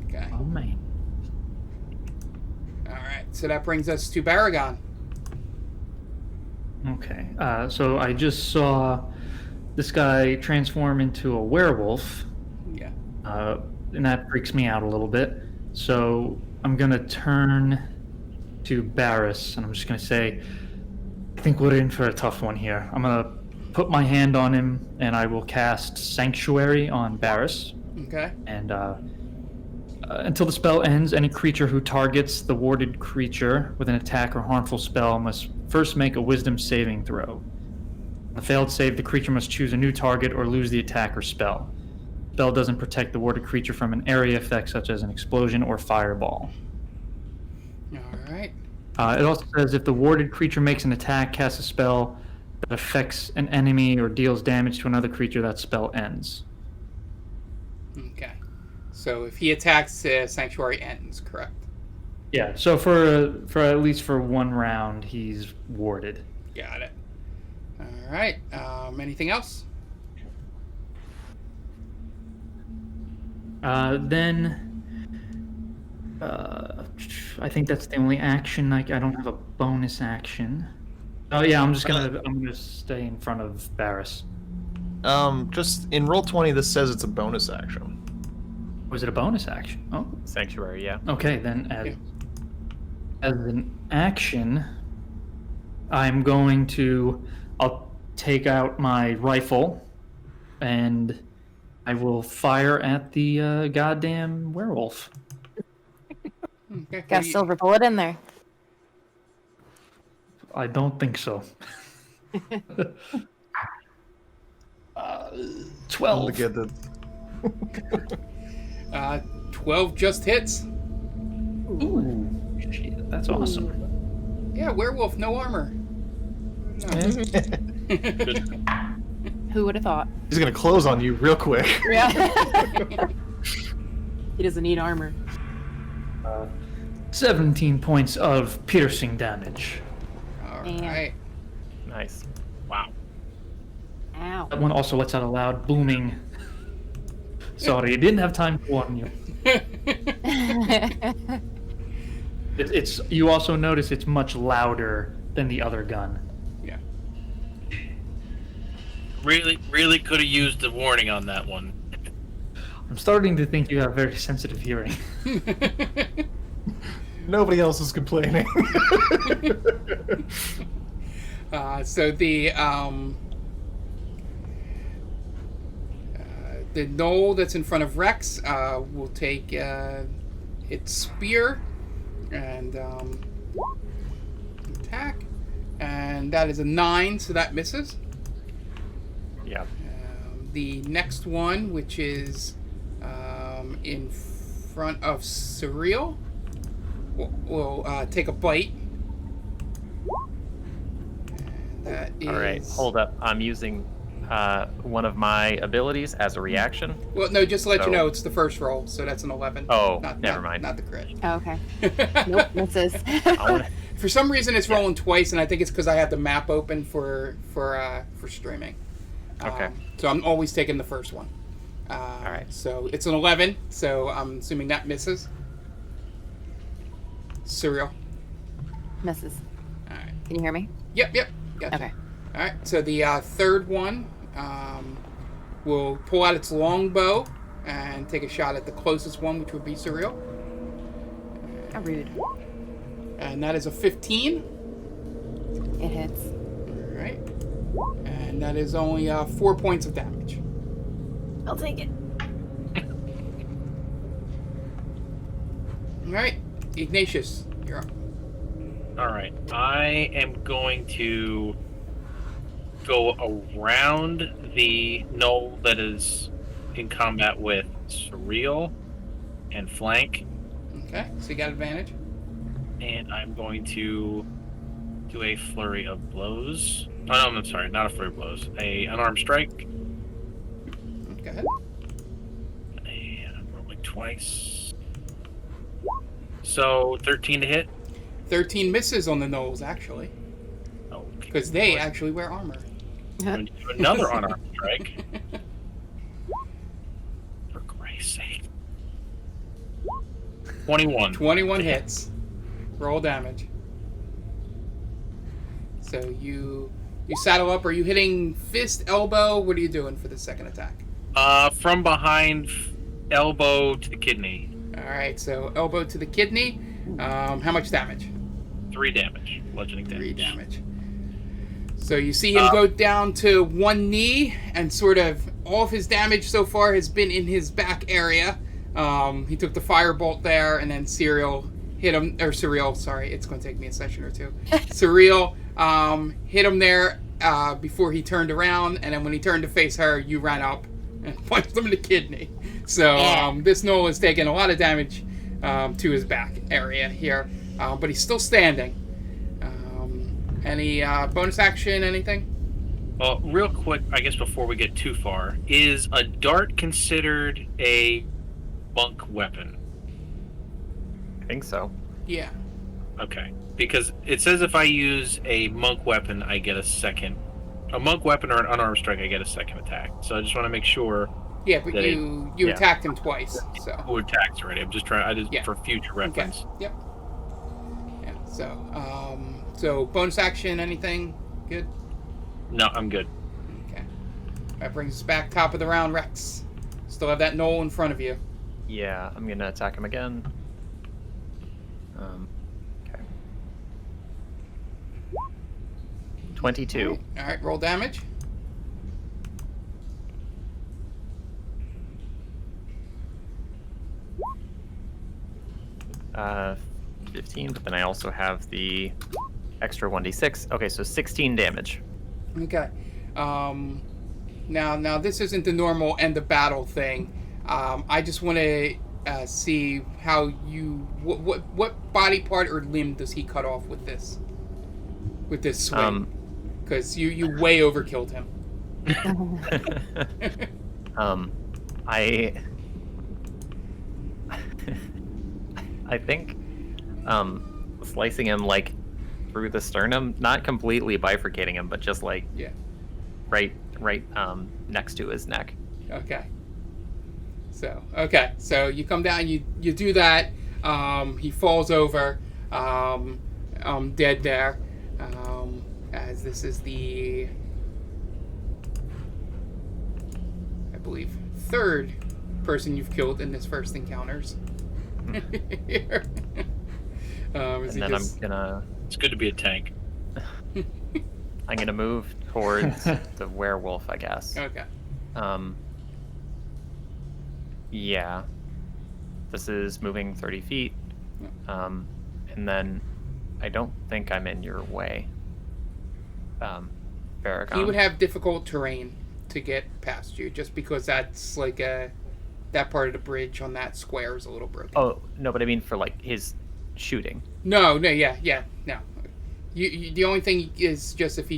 Okay. Oh, man. Alright, so that brings us to Baragon. Okay, so I just saw this guy transform into a werewolf, Yeah. and that freaks me out a little bit. So I'm gonna turn to Barris, and I'm just gonna say, I think we're in for a tough one here. I'm gonna put my hand on him, and I will cast Sanctuary on Barris. Okay. And until the spell ends, any creature who targets the warded creature with an attack or harmful spell must first make a Wisdom saving throw. On a failed save, the creature must choose a new target or lose the attack or spell. The spell doesn't protect the warded creature from an area effect such as an explosion or fireball. All right. It also says if the warded creature makes an attack, casts a spell that affects an enemy or deals damage to another creature, that spell ends. Okay. So if he attacks, Sanctuary ends, correct? Yeah, so for at least for one round, he's warded. Got it. All right. Anything else? Then I think that's the only action. I don't have a bonus action. Oh yeah, I'm gonna stay in front of Barris. Just in Roll20, this says it's a bonus action. Was it a bonus action? Oh, Sanctuary, yeah. okay. Then as an action, I'll take out my rifle, and I will fire at the goddamn werewolf. Okay. Got a silver bullet in there. I don't think so. 12. To get the 12 just hits. Ooh, shit, that's awesome. Yeah, werewolf, no armor. No. Who would have thought? He's gonna close on you real quick. Yeah. He doesn't need armor. 17 points of piercing damage. All Damn. right. Nice. Wow. Ow. That one also lets out a loud booming. Sorry, didn't have time to warn you. It's you also notice it's much louder than the other gun. Yeah. Really could have used the warning on that one. I'm starting to think you have very sensitive hearing. Nobody else is complaining. So the gnoll that's in front of Rex will take its spear and attack, and that is a 9, so that misses. Yeah. The next one, which is in front of Surreal, will take a bite. And that is... All right, hold up. I'm using one of my abilities as a reaction. Well, no, just to let you So- know, it's the first roll, so that's an 11. Oh, never mind. Not the crit. Oh, okay. Nope, misses. I wanna- For some reason, it's rolling twice, and I think it's because I have the map open for streaming. Okay. So I'm always taking the first one. All right. So it's an 11. So I'm assuming that misses. Surreal. Misses. All right. Can you hear me? Yep. Gotcha. Okay. All right. So the third one will pull out its longbow and take a shot at the closest one, which would be Surreal. How rude. And that is a 15. It hits. All right. And that is only 4 points of damage. I'll take it. All right. Ignatius, you're up. All right. I am going to go around the gnoll that is in combat with Surreal and flank, Okay. So you got advantage. and I'm going to do a flurry of blows. Oh, no, I'm sorry, not a flurry of blows. An unarmed strike. Go ahead. And I'm rolling twice. So 13 to hit. 13 misses on the gnolls, actually, Okay. because they actually wear armor. I'm going to do another unarmed strike. For Christ's sake. 21. 21 hits. Roll damage. So you saddle up. Are you hitting fist, elbow? What are you doing for the second attack? From behind, elbow to the kidney. All right. So elbow to the kidney. How much damage? 3 damage. Bludgeoning damage. 3 damage. So you see him go down to one knee, and sort of all of his damage so far has been in his back area. He took the firebolt there, and then Serial hit him, or Surreal, sorry, it's going to take me a session or two. Surreal hit him there before he turned around, and then when he turned to face her, you ran up and punched him in the kidney. So this Gnoll has taken a lot of damage to his back area here, but he's still standing. Any bonus action, anything? Well, real quick, I guess before we get too far, is a dart considered a monk weapon? I think so. Yeah. Okay. Because it says if I use a monk weapon, I get a second. A monk weapon or an unarmed strike, I get a second attack. So I just want to make sure. Yeah, but you attacked him twice. So. Who attacked already? I'm just trying. For future reference. Okay. Yep. Yeah. So bonus action, anything? Good. No, I'm good. Okay. That brings us back top of the round, Rex. Still have that Gnoll in front of you. Yeah, I'm gonna attack him again. Okay. 22. All right, roll damage. Uh, 15, but then I also have the extra 1d6. Okay, so 16 damage. Okay. Now this isn't the normal end of battle thing. I just want to see how you what body part or limb does he cut off with this swing? Because you way overkilled him. I think slicing him like through the sternum, not completely bifurcating him, but just like right next to his neck. Okay. So you come down, you do that. He falls over, dead there. As this is the, I believe, third person you've killed in this first encounters. Here. And then I'm gonna. It's good to be a tank. I'm gonna move towards the werewolf, I guess. Okay. Yeah. This is moving 30 feet. And then I don't think I'm in your way. Farrakhan. He would have difficult terrain to get past you, just because that's like that part of the bridge on that square is a little broken. Oh, no, but I mean for like his shooting. No, no. You the only thing is just if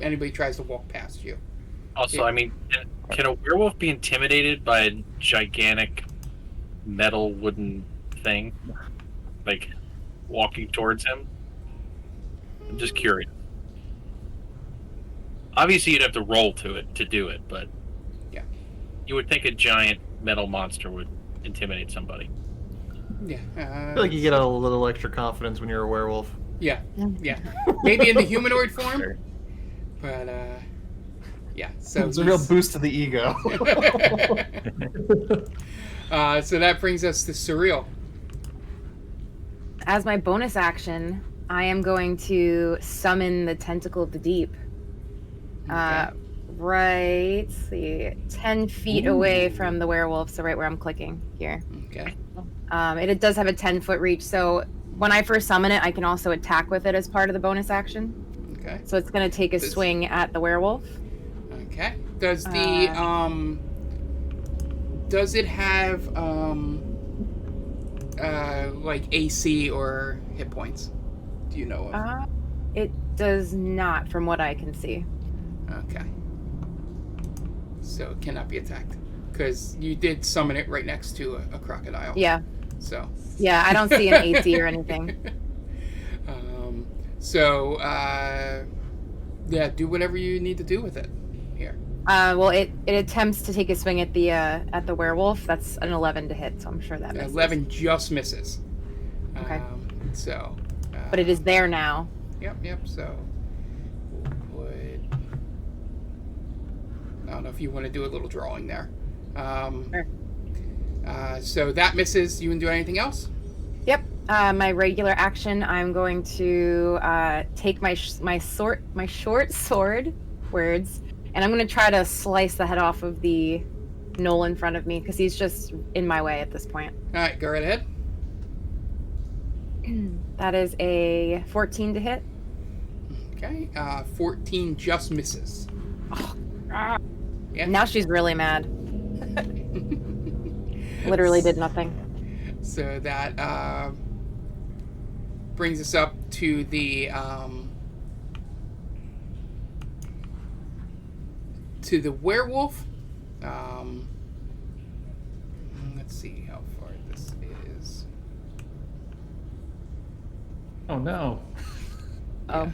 anybody tries to walk past you. Also, I mean, can a werewolf be intimidated by a gigantic metal wooden thing? Like, walking towards him? I'm just curious. Obviously, you'd have to roll to do it, but... Yeah. You would think a giant metal monster would intimidate somebody. Yeah. I feel like you get a little extra confidence when you're a werewolf. Yeah. Maybe in the humanoid form, Sure. but yeah. So It's a real boost to the ego. So that brings us to Surreal. As my bonus action, I am going to summon the Tentacle of the Deep. Okay. Right, let's see, 10 feet away from the werewolf, so right where I'm clicking here. Okay. It does have a 10-foot reach, so when I first summon it, I can also attack with it as part of the bonus action. Okay. So it's going to take a swing at the werewolf. Okay. Does the does it have like AC or hit points? Do you know of? It does not, from what I can see. Okay. So it cannot be attacked because you did summon it right next to a crocodile. Yeah. So. Yeah, I don't see an AC or anything. Yeah, do whatever you need to do with it. Here. Well, it attempts to take a swing at the werewolf. That's an 11 to hit, so I'm sure that misses. 11 just misses. Okay. So. But it is there now. Yep. So. I don't know if you want to do a little drawing there. Sure. So that misses. You want to do anything else? Yep. my regular action, I'm going to take my short sword, words, and I'm going to try to slice the head off of the Gnoll in front of me because he's just in my way at this point. All right, go right ahead. That is a 14 to hit. Okay, 14 just misses. Yeah. Now she's really mad. Literally did nothing. So that brings us up to the werewolf. Let's see how far this is. Oh no. Oh,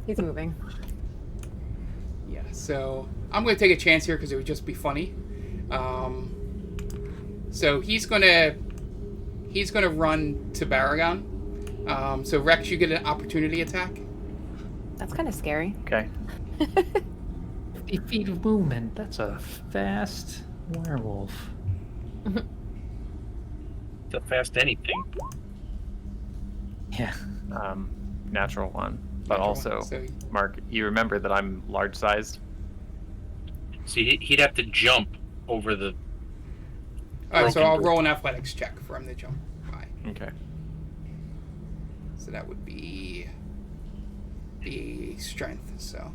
he's moving. Yeah, so I'm going to take a chance here because it would just be funny. So he's gonna run to Baragon. So Rex, you get an opportunity attack. That's kind of scary. Okay. 50 feet of movement. That's a fast werewolf. It's a fast anything. Yeah. Natural one. But Natural also, one, so- Mark, you remember that I'm large-sized? See, he'd have to jump over the. All right, so broken I'll brick. roll an athletics check for him to jump by. Okay. So that would be the strength. So.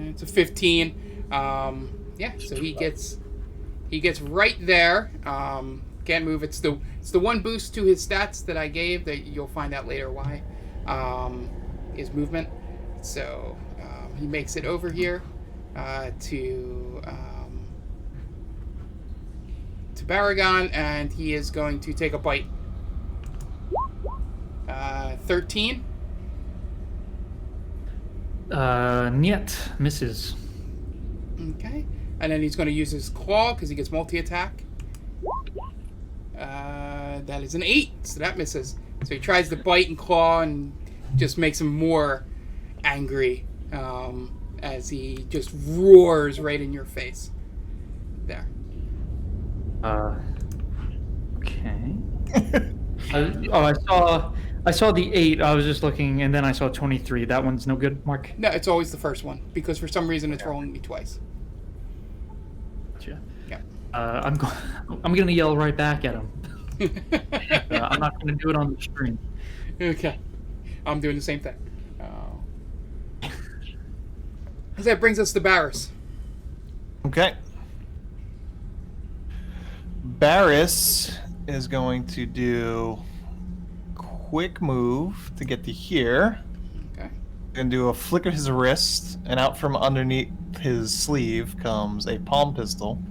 It's a 15. Yeah, so he gets right there. Can't move. It's the one boost to his stats that I gave that you'll find out later why. His movement. So he makes it over here to Baragon, and he is going to take a bite. 13. Niet misses. Okay. And then he's going to use his claw because he gets multi-attack. That is an 8, so that misses. So he tries to bite and claw and just makes him more angry as he just roars right in your face. There. Okay. I saw the 8. I was just looking, and then I saw 23. That one's no good, Mark. No, it's always the first one because for some reason it's rolling me twice. Gotcha. Yeah. I'm gonna yell right back at him. I'm not gonna do it on the stream. Okay. I'm doing the same thing. So that brings us to Barris. Okay. Barris is going to do quick move to get to here. Okay. And do a flick of his wrist, and out from underneath his sleeve comes a palm pistol.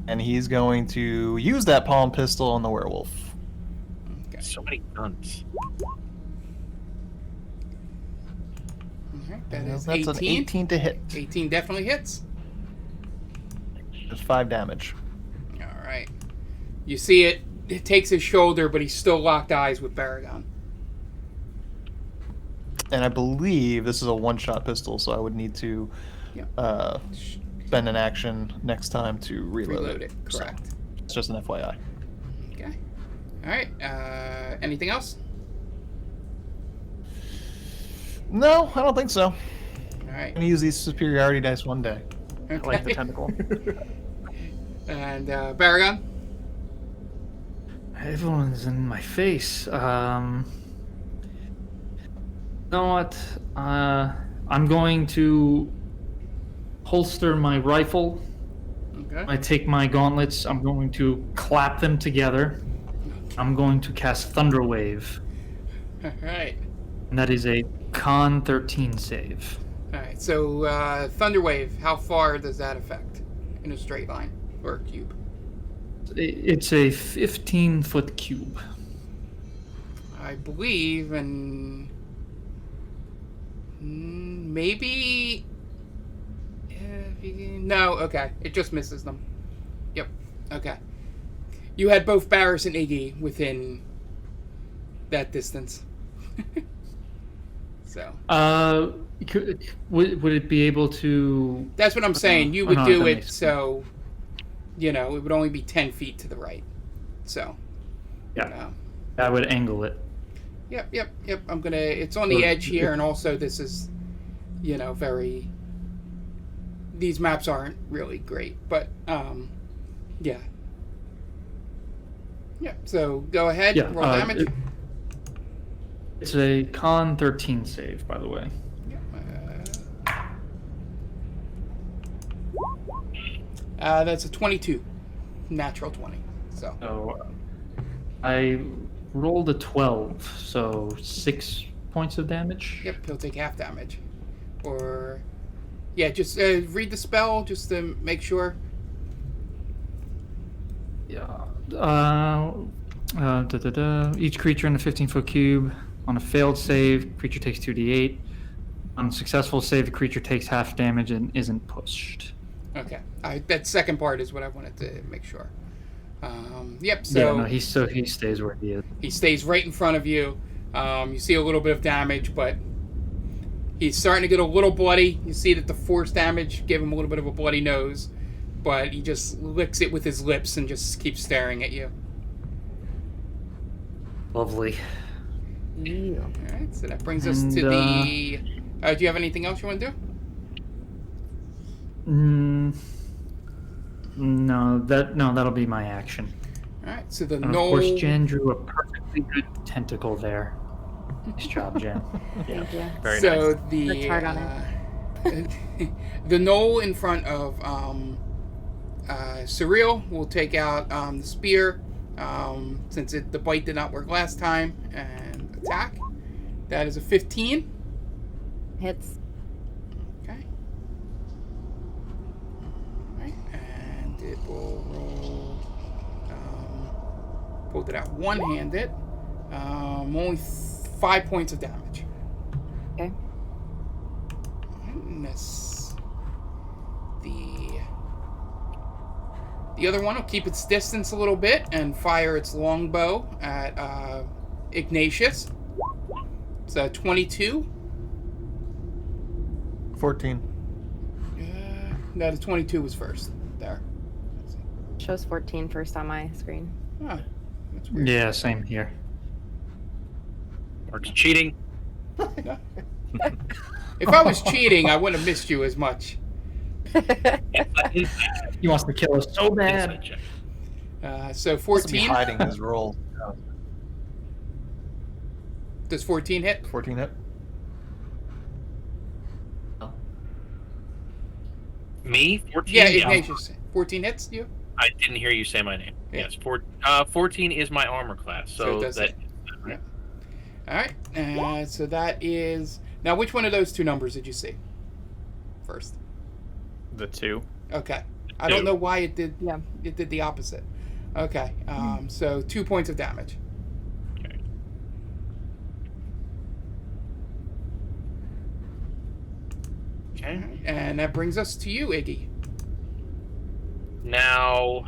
And he's going to use that palm pistol on the werewolf. Okay. So many guns. Alright, that is That's 18. an 18 to hit. 18 definitely hits. That's 5 damage. Alright. You see it takes his shoulder, but he's still locked eyes with Baragon. And I believe this is a one-shot pistol, so I would need to Yep. spend an action next time to reload it. Correct. So, it's just an FYI. Okay. Alright. Anything else? No, I don't think so. Alright. I'm going to use these superiority dice one day. Okay. I like the tentacle. And Baragon? Everyone's in my face. You know what? I'm going to holster my rifle. Okay. I take my gauntlets. I'm going to clap them together. I'm going to cast Thunder Wave. Alright. And that is a Con 13 save. Alright, so Thunderwave, how far does that affect in a straight line or cube? It's a 15-foot cube. I believe, and maybe. No, okay, it just misses them. Yep, okay. You had both Barris and Iggy within that distance. So. Would it be able to? That's what I'm saying. You would no, do that it makes sense. so it would only be 10 feet to the right. So, Yeah. I would angle it. Yep. It's on the edge here, and also this is, these maps aren't really great, but, yeah. Yep, so go ahead, roll damage. It's a con 13 save, by the way. That's a 22. Natural 20. So I rolled a 12, so 6 points of damage. Yep, he'll take half damage. Or, yeah, just read the spell just to make sure. Yeah. Each creature in a 15-foot cube. On a failed save, creature takes 2d8. On a successful save, the creature takes half damage and isn't pushed. Okay. That second part is what I wanted to make sure. Yep, so... Yeah, no, he stays where he is. He stays right in front of you. You see a little bit of damage, but he's starting to get a little bloody. You see that the force damage gave him a little bit of a bloody nose, but he just licks it with his lips and just keeps staring at you. Lovely. Yeah. Alright, so that brings us to the... do you have anything else you want to do? No, that'll be my action. Alright, so the And of course, Jen drew a perfectly good tentacle there. Nice job, Jen. Thank you. Very so nice. the Worked hard on the gnoll in front of Surreal will take out the spear, since the bite did not work last time, and attack. That is a 15. Hits. Okay. Alright, and it will roll. Pulled it out one-handed. Only 5 points of damage. Okay. And the other one will keep its distance a little bit and fire its longbow at Ignatius. It's a 22. 14. No, the 22 was first. There. Shows 14 first on my screen. Oh, that's weird. Yeah, same here. Or it's cheating. If I was cheating, I wouldn't have missed you as much. He wants to kill us so bad. Inside check. So Must be 14. hiding his roll. Does 14 hit? 14 hit. Me? 14? Yeah, Ignatius. 14 hits you? I didn't hear you say my name. Yeah. Yes, 14 is my armor class. So So, it does that. hit. Yeah. Alright, so that is... Now, which one of those two numbers did you see first? The 2. Okay. I don't know why it did the opposite. Okay, so 2 points of damage. Okay. And that brings us to you, Iggy. Now,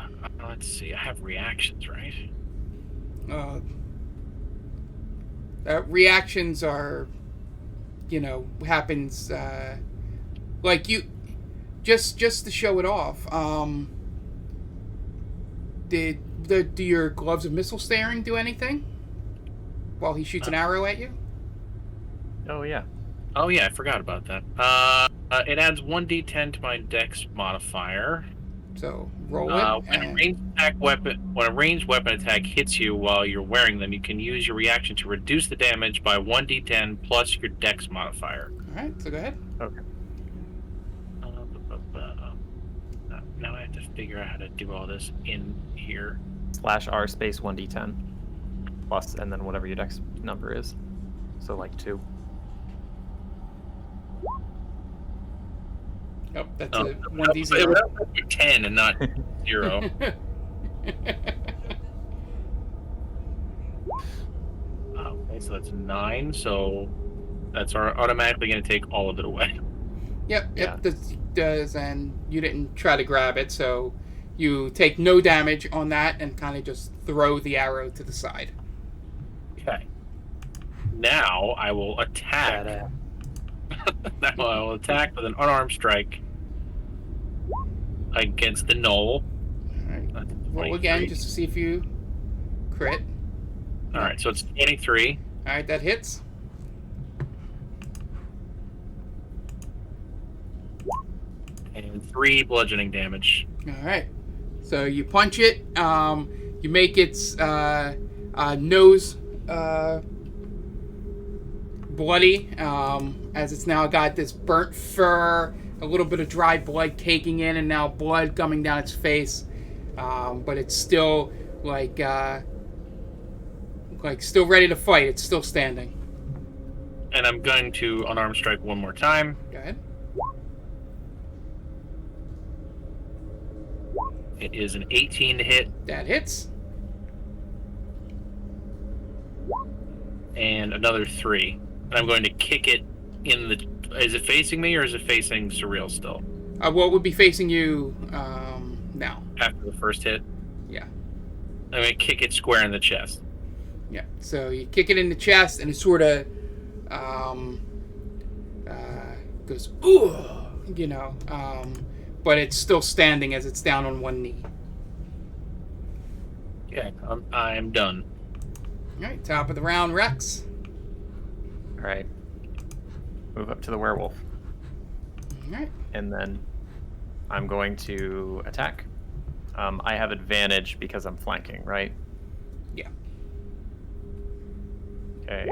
let's see. I have reactions, right? Reactions are, happens, like you, just to show it off. Do your gloves of missile staring do anything while he shoots an arrow at you? Oh, yeah. Oh yeah, I forgot about that. It adds 1d10 to my dex modifier. So roll it. When a ranged weapon attack hits you while you're wearing them, you can use your reaction to reduce the damage by 1d10 plus your dex modifier. All right, so go ahead. Okay. Now I have to figure out how to do all this in here. /R space 1d10 plus, and then whatever your dex number is. So like 2. Oh, that's Oh, a 1d0. It would have to be 10 and not 0. Okay, so that's 9. So that's automatically going to take all of it away. Yep, Yeah. this does, and you didn't try to grab it, so you take no damage on that and kind of just throw the arrow to the side. Okay. Now I will attack. Now I will attack with an unarmed strike against the gnoll. right. That's Roll again 23. just to see if you crit. All right, so it's 23. All right, that hits. And 3 bludgeoning damage. All right. So you punch it. You make its nose bloody, as it's now got this burnt fur, a little bit of dry blood caking in, and now blood coming down its face. But it's still like still ready to fight. It's still standing. And I'm going to unarmed strike one more time. Go ahead. It is an 18 to hit, That hits. and another 3. And I'm going to kick it in the... Is it facing me, or is it facing Surreal still? What would be facing you now? After the first hit? Yeah. I'm going to kick it square in the chest. Yeah. So you kick it in the chest, and it sort of goes, ooh, you know, but it's still standing as it's down on one knee. Okay, I'm done. All right, top of the round, Rex. All right. Move up to the werewolf. All right. And then I'm going to attack. I have advantage because I'm flanking, right? Yeah. Okay.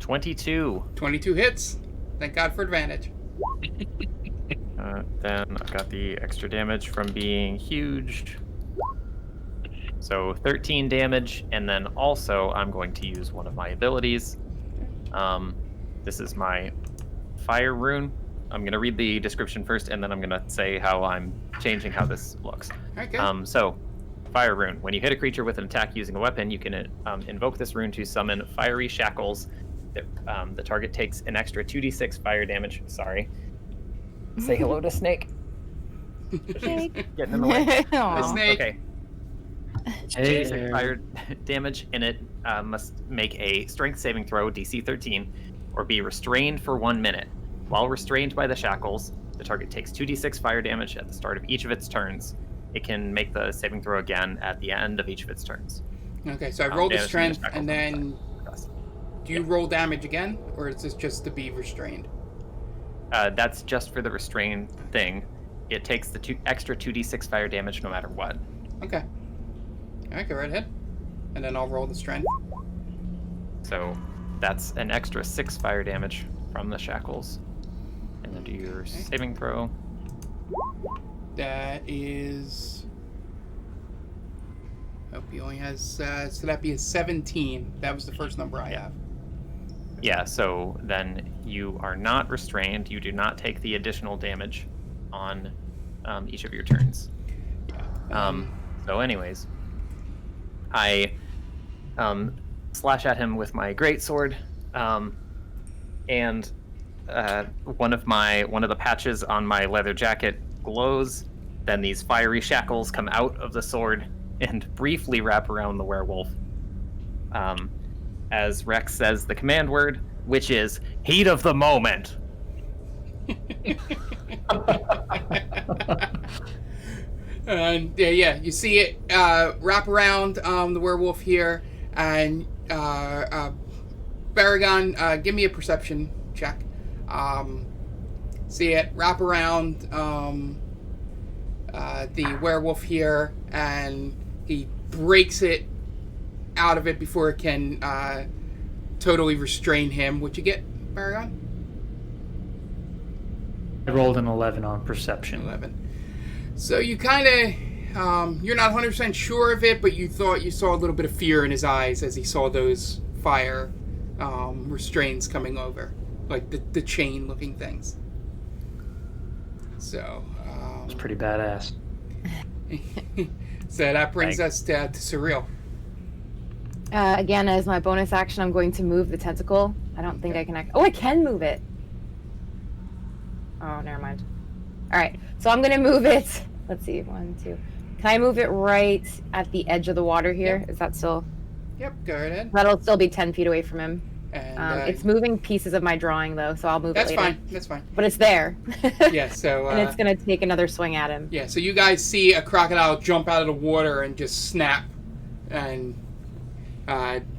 22. 22 hits. Thank God for advantage. Then I've got the extra damage from being huge. So 13 damage, and then also I'm going to use one of my abilities. This is my Fire Rune. I'm going to read the description first, and then I'm going to say how I'm changing how this looks. Okay. So, Fire Rune. When you hit a creature with an attack using a weapon, you can invoke this rune to summon fiery shackles. The target takes an extra 2d6 fire damage. Sorry. Say hello to Snake. Snake. Getting in the way. Aw. Snake. Okay. Hey 2d6 there. fire damage, and it must make a strength saving throw, DC 13, or be restrained for 1 minute. While restrained by the shackles, the target takes 2d6 fire damage at the start of each of its turns. It can make the saving throw again at the end of each of its turns. Okay, so I rolled the Damage strength, from the and then shackles. do you roll damage again, or is this just to be restrained? That's just for the restrain thing. It takes the extra 2d6 fire damage no matter what. Okay. All right, go right ahead. And then I'll roll the strength. So that's an extra 6 fire damage from the shackles. And then do your saving throw. That is... Hope he only has... so that'd be a 17. That was the first number I have. Yeah, so then you are not restrained. You do not take the additional damage on each of your turns. So anyways, I slash at him with my greatsword, and one of the patches on my leather jacket glows. Then these fiery shackles come out of the sword and briefly wrap around the werewolf. As Rex says the command word, which is heat of the moment. And yeah, you see it wrap around the werewolf here, and Baragon, give me a perception check. See it wrap around the werewolf here, and he breaks it out of it before it can totally restrain him. What'd you get, Baragon? I rolled an 11 on perception. 11. So you kind of, you're not 100% sure of it, but you thought you saw a little bit of fear in his eyes as he saw those fire restraints coming over, like the chain-looking things. So. It's pretty badass. So that brings us to Surreal. Again, as my bonus action, I'm going to move the tentacle. I don't think I can. Oh, I can move it. Oh, never mind. All right, so I'm gonna move it. Let's see, 1, 2. Can I move it right at the edge of the water here? Yep. Is that still? Yep, go right ahead. That'll still be 10 feet away from him. And It's moving pieces of my drawing though, so I'll move it later. fine. That's fine. But it's there. Yeah. So and it's gonna take another swing at him. yeah. So you guys see a crocodile jump out of the water and just snap, and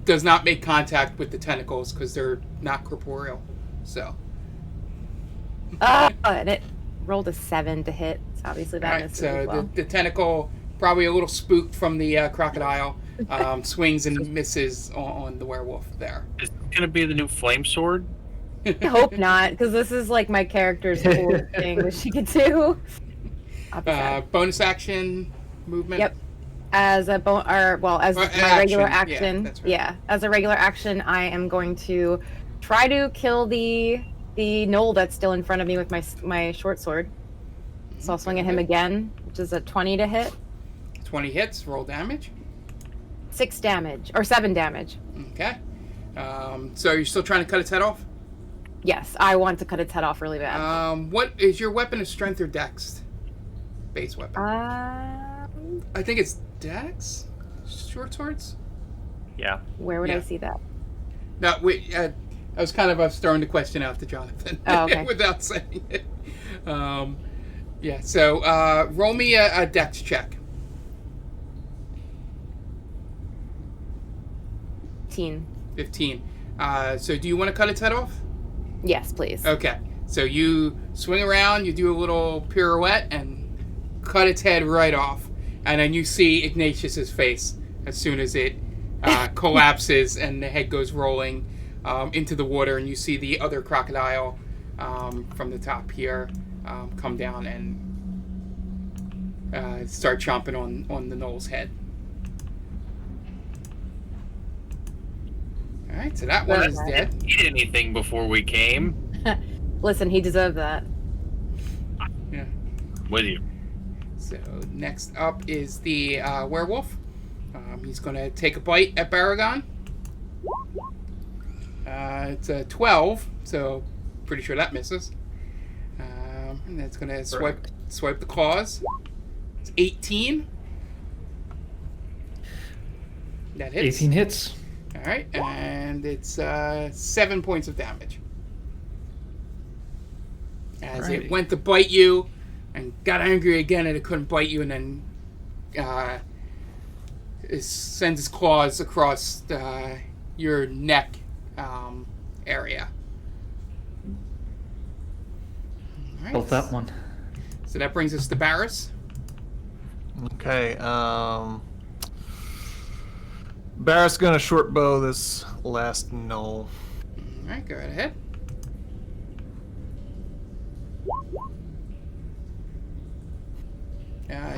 does not make contact with the tentacles because they're not corporeal. So. And it rolled a 7 to hit. So obviously that misses so as well. the tentacle, probably a little spooked from the crocodile, swings and misses on the werewolf there. Is it gonna be the new flame sword? I hope not, because this is like my character's cool thing that she could do. I'll be sad. Bonus action movement. Yep. As a as my action. regular Yeah, action, that's right. as a regular action, I am going to try to kill the gnoll that's still in front of me with my short sword. So I'll swing at him again, which is a 20 to hit. 20 hits. Roll damage. 6 damage or 7 damage. Okay. So are you still trying to cut its head off? Yes, I want to cut its head off really bad. What is your weapon? A strength or dex? Base weapon. I think it's dex. Short swords. Yeah. Where would Yeah. I see that? No, wait. I was kind of throwing the question out to Jonathan without saying it. Yeah. So roll me a dex check. 15. So do you want to cut its head off? Yes, please. Okay. So you swing around, you do a little pirouette, and cut its head right off. And then you see Ignatius's face as soon as it collapses and the head goes rolling into the water. And you see the other crocodile from the top here come down and start chomping on the Gnolls' head. All right, so that one is dead. Didn't eat anything before we came. Listen, he deserved that. Yeah. With you. So next up is the werewolf. He's going to take a bite at Baragon. It's a 12, so pretty sure that misses. And that's going to swipe the claws. It's 18. That hits. 18 hits. All right, and it's 7 points of damage. As it went to bite you and got angry again and it couldn't bite you, and then it sends its claws across your neck area. All right. Felt that one. So that brings us to Barris. Okay. Barrett's gonna short bow this last gnoll. All right, go right ahead.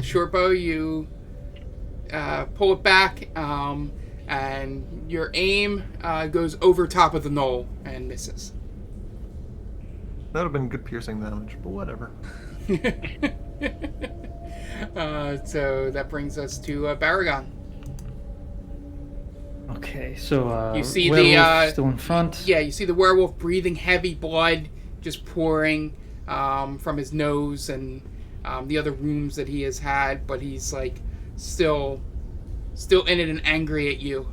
Short bow, you pull it back, and your aim goes over top of the gnoll and misses. That would have been good piercing damage, but whatever. So that brings us to Baragon. Okay, so You see werewolf the still in front. Yeah, you see the werewolf breathing heavy blood just pouring from his nose and the other wounds that he has had, but he's like still in it and angry at you.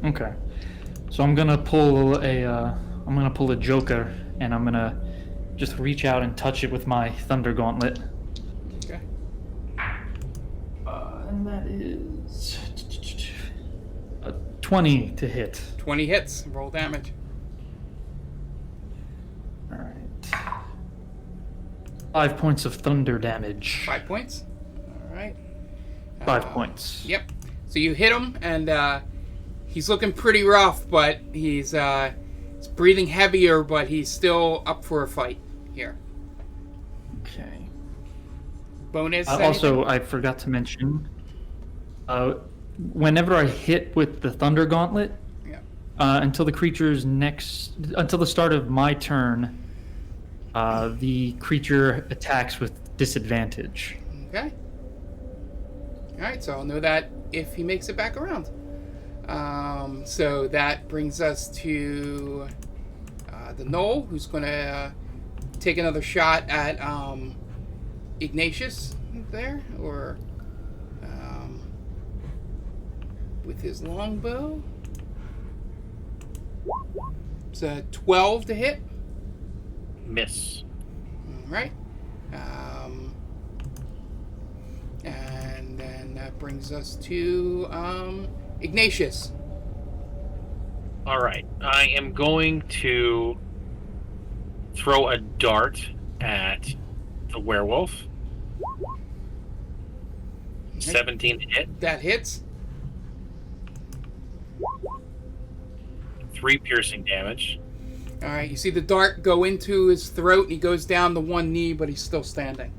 Okay, so I'm gonna pull a joker, and I'm gonna just reach out and touch it with my thunder gauntlet. Okay. And that is a 20 to hit. 20 hits. Roll damage. All right. 5 points of thunder damage. 5 points. All right. 5 points. Yep. So you hit him, and he's looking pretty rough, but he's breathing heavier, but he's still up for a fight here. Okay. Bonus. Also, I forgot to mention, whenever I hit with the thunder gauntlet, Yeah. until the start of my turn, the creature attacks with disadvantage. Okay. Alright, so I'll know that if he makes it back around. So that brings us to the Gnoll, who's going to take another shot at Ignatius there, or with his longbow. It's a 12 to hit. Miss. All right. And then that brings us to Ignatius. All right. I am going to throw a dart at the werewolf. 17 to hit. That hits. 3 piercing damage. All right. You see the dart go into his throat, and he goes down to one knee, but he's still standing.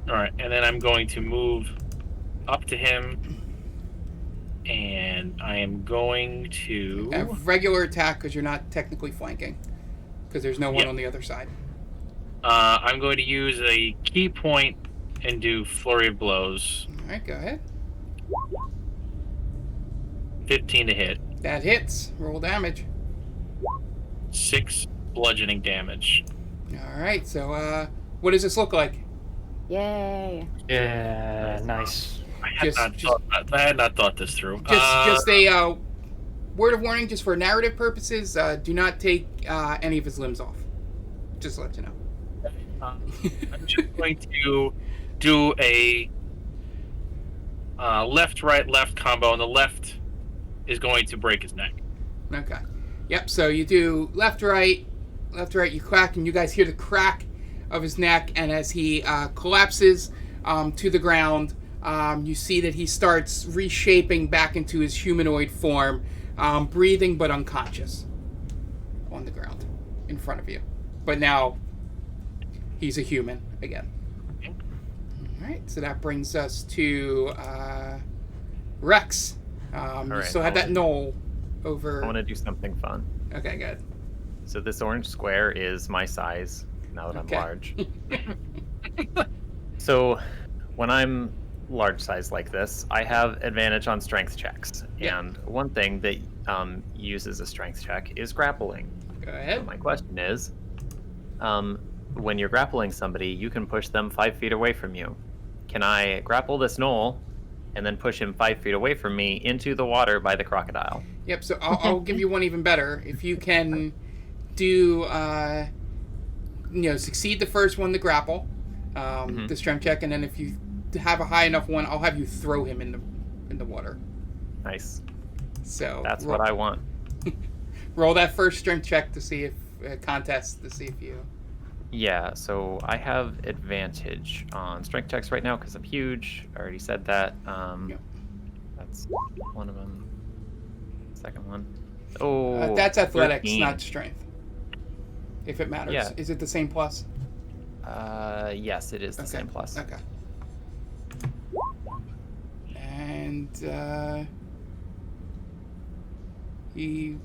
All right. And then I'm going to move up to him. And I am going to... A regular attack because you're not technically flanking. Because there's no one on the other side. I'm going to use a key point and do flurry of blows. All right, go ahead. 15 to hit. That hits. Roll damage. 6 bludgeoning damage. All right, so what does this look like? Yay. Yeah, nice. I had not thought this through. Just a word of warning, just for narrative purposes, do not take any of his limbs off. Just to let you know. I'm just going to do a left, right, left combo, and the left is going to break his neck. Okay. Yep, so you do left, right, you crack, and you guys hear the crack of his neck, and as he collapses to the ground, you see that he starts reshaping back into his humanoid form, breathing but unconscious on the ground in front of you. But now he's a human again. All right, so that brings us to Rex. You right, still have that Gnoll over. I want to do something fun. Okay, good. So this orange square is my size now that Okay. I'm large. So when I'm large size like this, I have advantage on strength checks. Yeah. And one thing that uses a strength check is grappling. Go So ahead. my question is, when you're grappling somebody, you can push them 5 feet away from you. Can I grapple this Gnoll and then push him 5 feet away from me into the water by the crocodile? Yep, so I'll give you one even better. If you can do, succeed the first one, the grapple, the strength check, and then if you have a high enough one, I'll have you throw him in the water. Nice. So That's what I want. roll that first strength check to see if contest to see if you. Yeah, so I have advantage on strength checks right now because I'm huge. I already said that. Yep. That's one of them. Second one. Oh, That's athletics, 13. not strength. If it matters. Yeah. Is it the same plus? Yes, it is the same plus. Okay. And he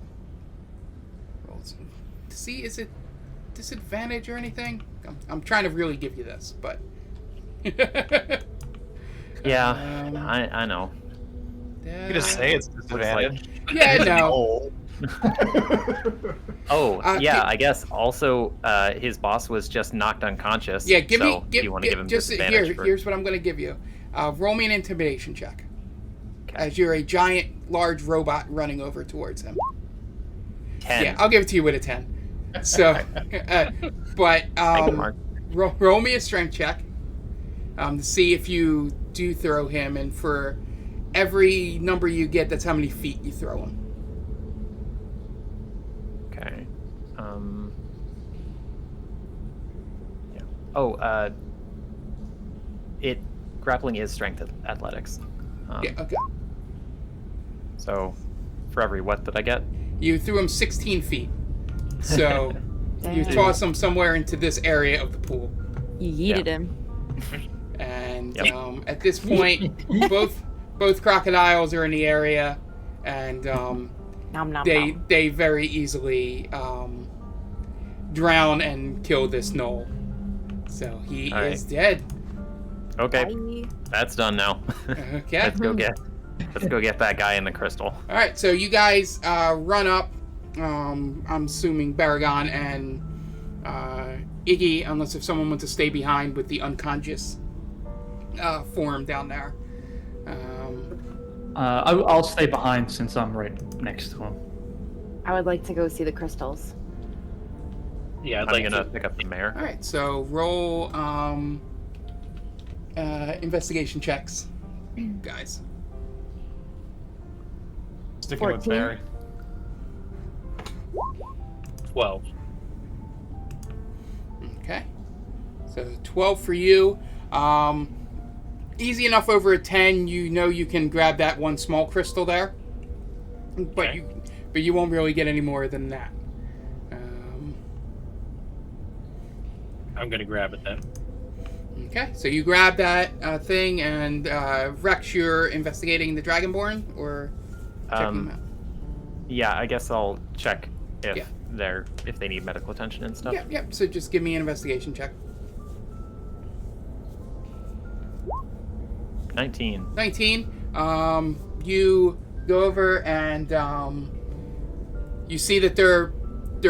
rolls. See, is it disadvantage or anything? I'm trying to really give you this, but. Yeah, I know. You can just say it's disadvantage. Yeah, no. Oh, yeah, I guess also his boss was just knocked unconscious. Yeah, give so me. do you want to give him just disadvantage? here. Here's what I'm going to give you. Roll me an intimidation check. Okay. As you're a giant, large robot running over towards him. 10. Yeah, I'll give it to you with a 10. So, but Thank you, Mark. roll me a strength check to see if you do throw him, and for every number you get, that's how many feet you throw him. Okay. Yeah. Oh, grappling is strength athletics. Yeah, okay. So, for every what did I get? You threw him 16 feet. So, you Dang. toss him somewhere into this area of the pool. You yeeted him. And Yep. at this point, both crocodiles are in the area, and Nom nom nom. they very easily drown and kill this Gnoll. So he All right. is dead. Okay, Bye. that's done now. Okay. Let's go get that guy in the crystal. All right. So you guys run up. I'm assuming Baragon and Iggy, unless if someone wants to stay behind with the unconscious form down there. I'll stay behind since I'm right next to him. I would like to go see the crystals. Yeah, I'd I'm like gonna to. pick up the mayor. All right, so roll investigation checks, guys. Sticking with 14. Barry. 12. Okay, so 12 for you. Easy enough over a 10. You know you can grab that one small crystal there, but Okay. you won't really get any more than that. I'm gonna grab it then. Okay, so you grab that thing, and Rex, you're investigating the Dragonborn, or checking them out? Yeah, I guess I'll check if Yeah. if they need medical attention and stuff. Yep. So just give me an investigation check. 19. 19. You go over and you see that they're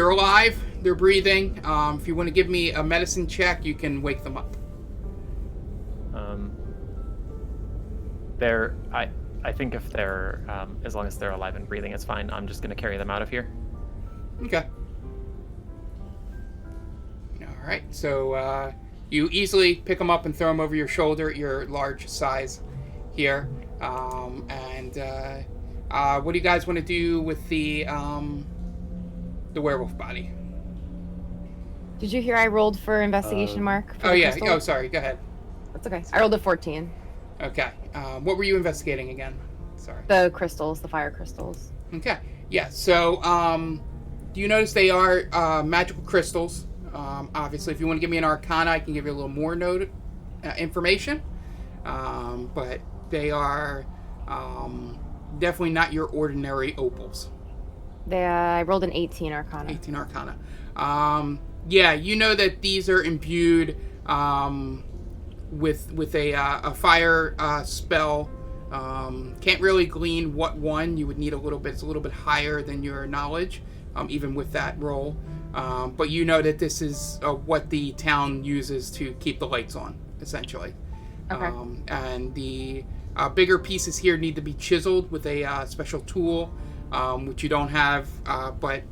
alive. They're breathing. If you want to give me a medicine check, you can wake them up. I think if they're as long as they're alive and breathing, it's fine. I'm just gonna carry them out of here. Okay. All right. So you easily pick them up and throw them over your shoulder at your large size here. What do you guys want to do with the werewolf body? Did you hear I rolled for investigation, Mark? for Oh the yeah. crystal? Oh, sorry. Go ahead. That's okay. I rolled a 14. Okay. What were you investigating again? Sorry. The crystals, the fire crystals. Okay. Yeah. So, do you notice they are magical crystals? Obviously, if you want to give me an Arcana, I can give you a little more information. But they are definitely not your ordinary opals. I rolled an 18 Arcana. 18 Arcana. Yeah, you know that these are imbued with a fire spell. Can't really glean what one. You would need a little bit. It's a little bit higher than your knowledge, even with that roll. But you know that this is what the town uses to keep the lights on, essentially. Okay. And the bigger pieces here need to be chiseled with a special tool, which you don't have. But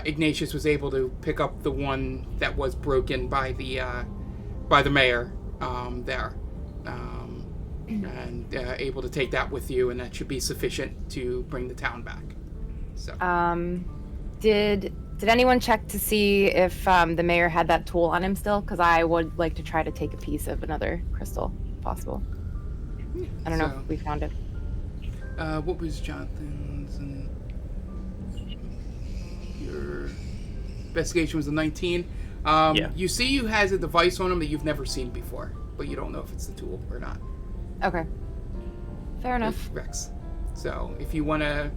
Ignatius was able to pick up the one that was broken by the mayor there. And able to take that with you, and that should be sufficient to bring the town back. So. Did anyone check to see if the mayor had that tool on him still? Because I would like to try to take a piece of another crystal, if possible. I don't know if we found it. What was Jonathan's? And your investigation was a 19. Yeah. You see, you has a device on him that you've never seen before, but you don't know if it's the tool or not. Okay. Fair enough. Rex. So if you want to,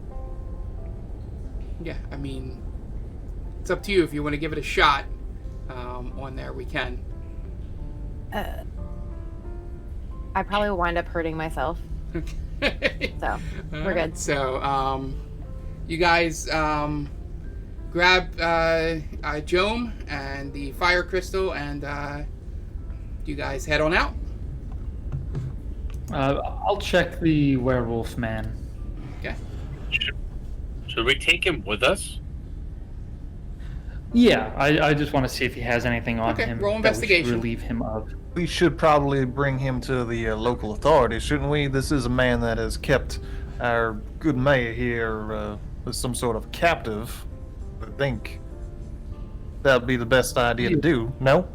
yeah, I mean, it's up to you. If you want to give it a shot on there, we can. I probably will wind up hurting myself. So we're good. So you guys grab Joem and the fire crystal, and you guys head on out. I'll check the werewolf man. Okay. Should we take him with us? Yeah, I just want to see if he has anything on Okay, him roll that we investigation. should relieve him of. We should probably bring him to the local authorities, shouldn't we? This is a man that has kept our good mayor here as some sort of captive. I think that would be the best idea to do. No?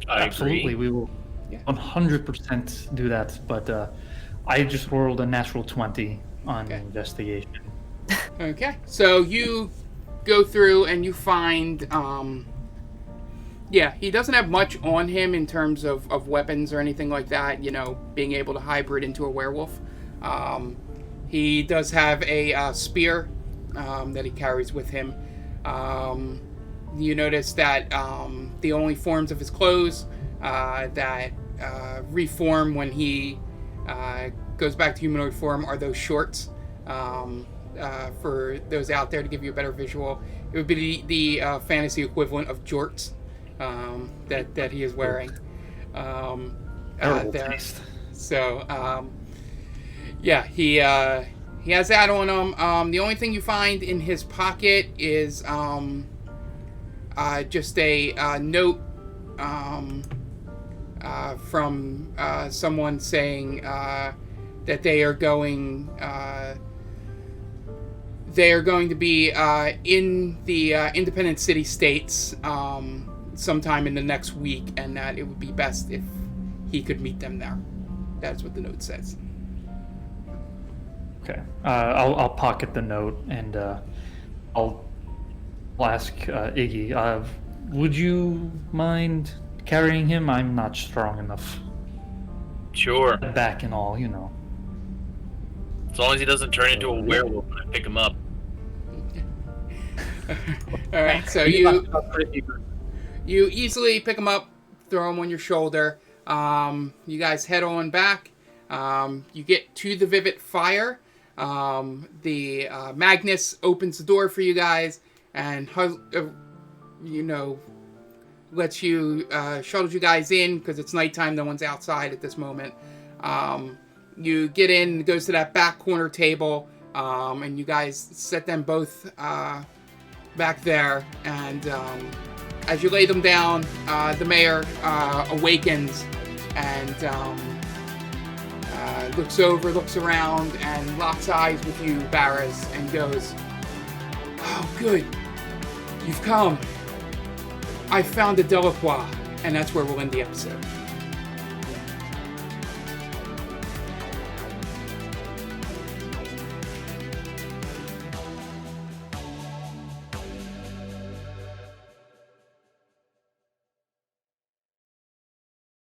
I Absolutely, agree. we will 100% do that. But I just rolled a natural 20 on investigation. Okay. So you go through and you find, he doesn't have much on him in terms of weapons or anything like that, being able to hybrid into a werewolf. He does have a spear that he carries with him. You notice that the only forms of his clothes that reform when he goes back to humanoid form are those shorts. For those out there, to give you a better visual, it would be the fantasy equivalent of jorts that he is wearing there. Taste. So he he has that on him. The only thing you find in his pocket is just a note from someone saying that they are going to be in the independent city states sometime in the next week, and that it would be best if he could meet them there. That's what the note says. Okay. I'll pocket the note, and I'll ask Iggy. Would you mind carrying him? I'm not strong enough. Sure. Back and all, you know. As long as he doesn't turn into a werewolf when I pick him up. All right, so you easily pick him up, throw him on your shoulder. You guys head on back. You get to the Vivid Fire. The Magnus opens the door for you guys and lets you shuttles you guys in because it's nighttime. No one's outside at this moment. You get in, it goes to that back corner table, and you guys set them both back there. And as you lay them down, the mayor awakens and looks around, and locks eyes with you, Barras, and goes, "Oh, good. You've come. I found a Delacroix." And that's where we'll end the episode.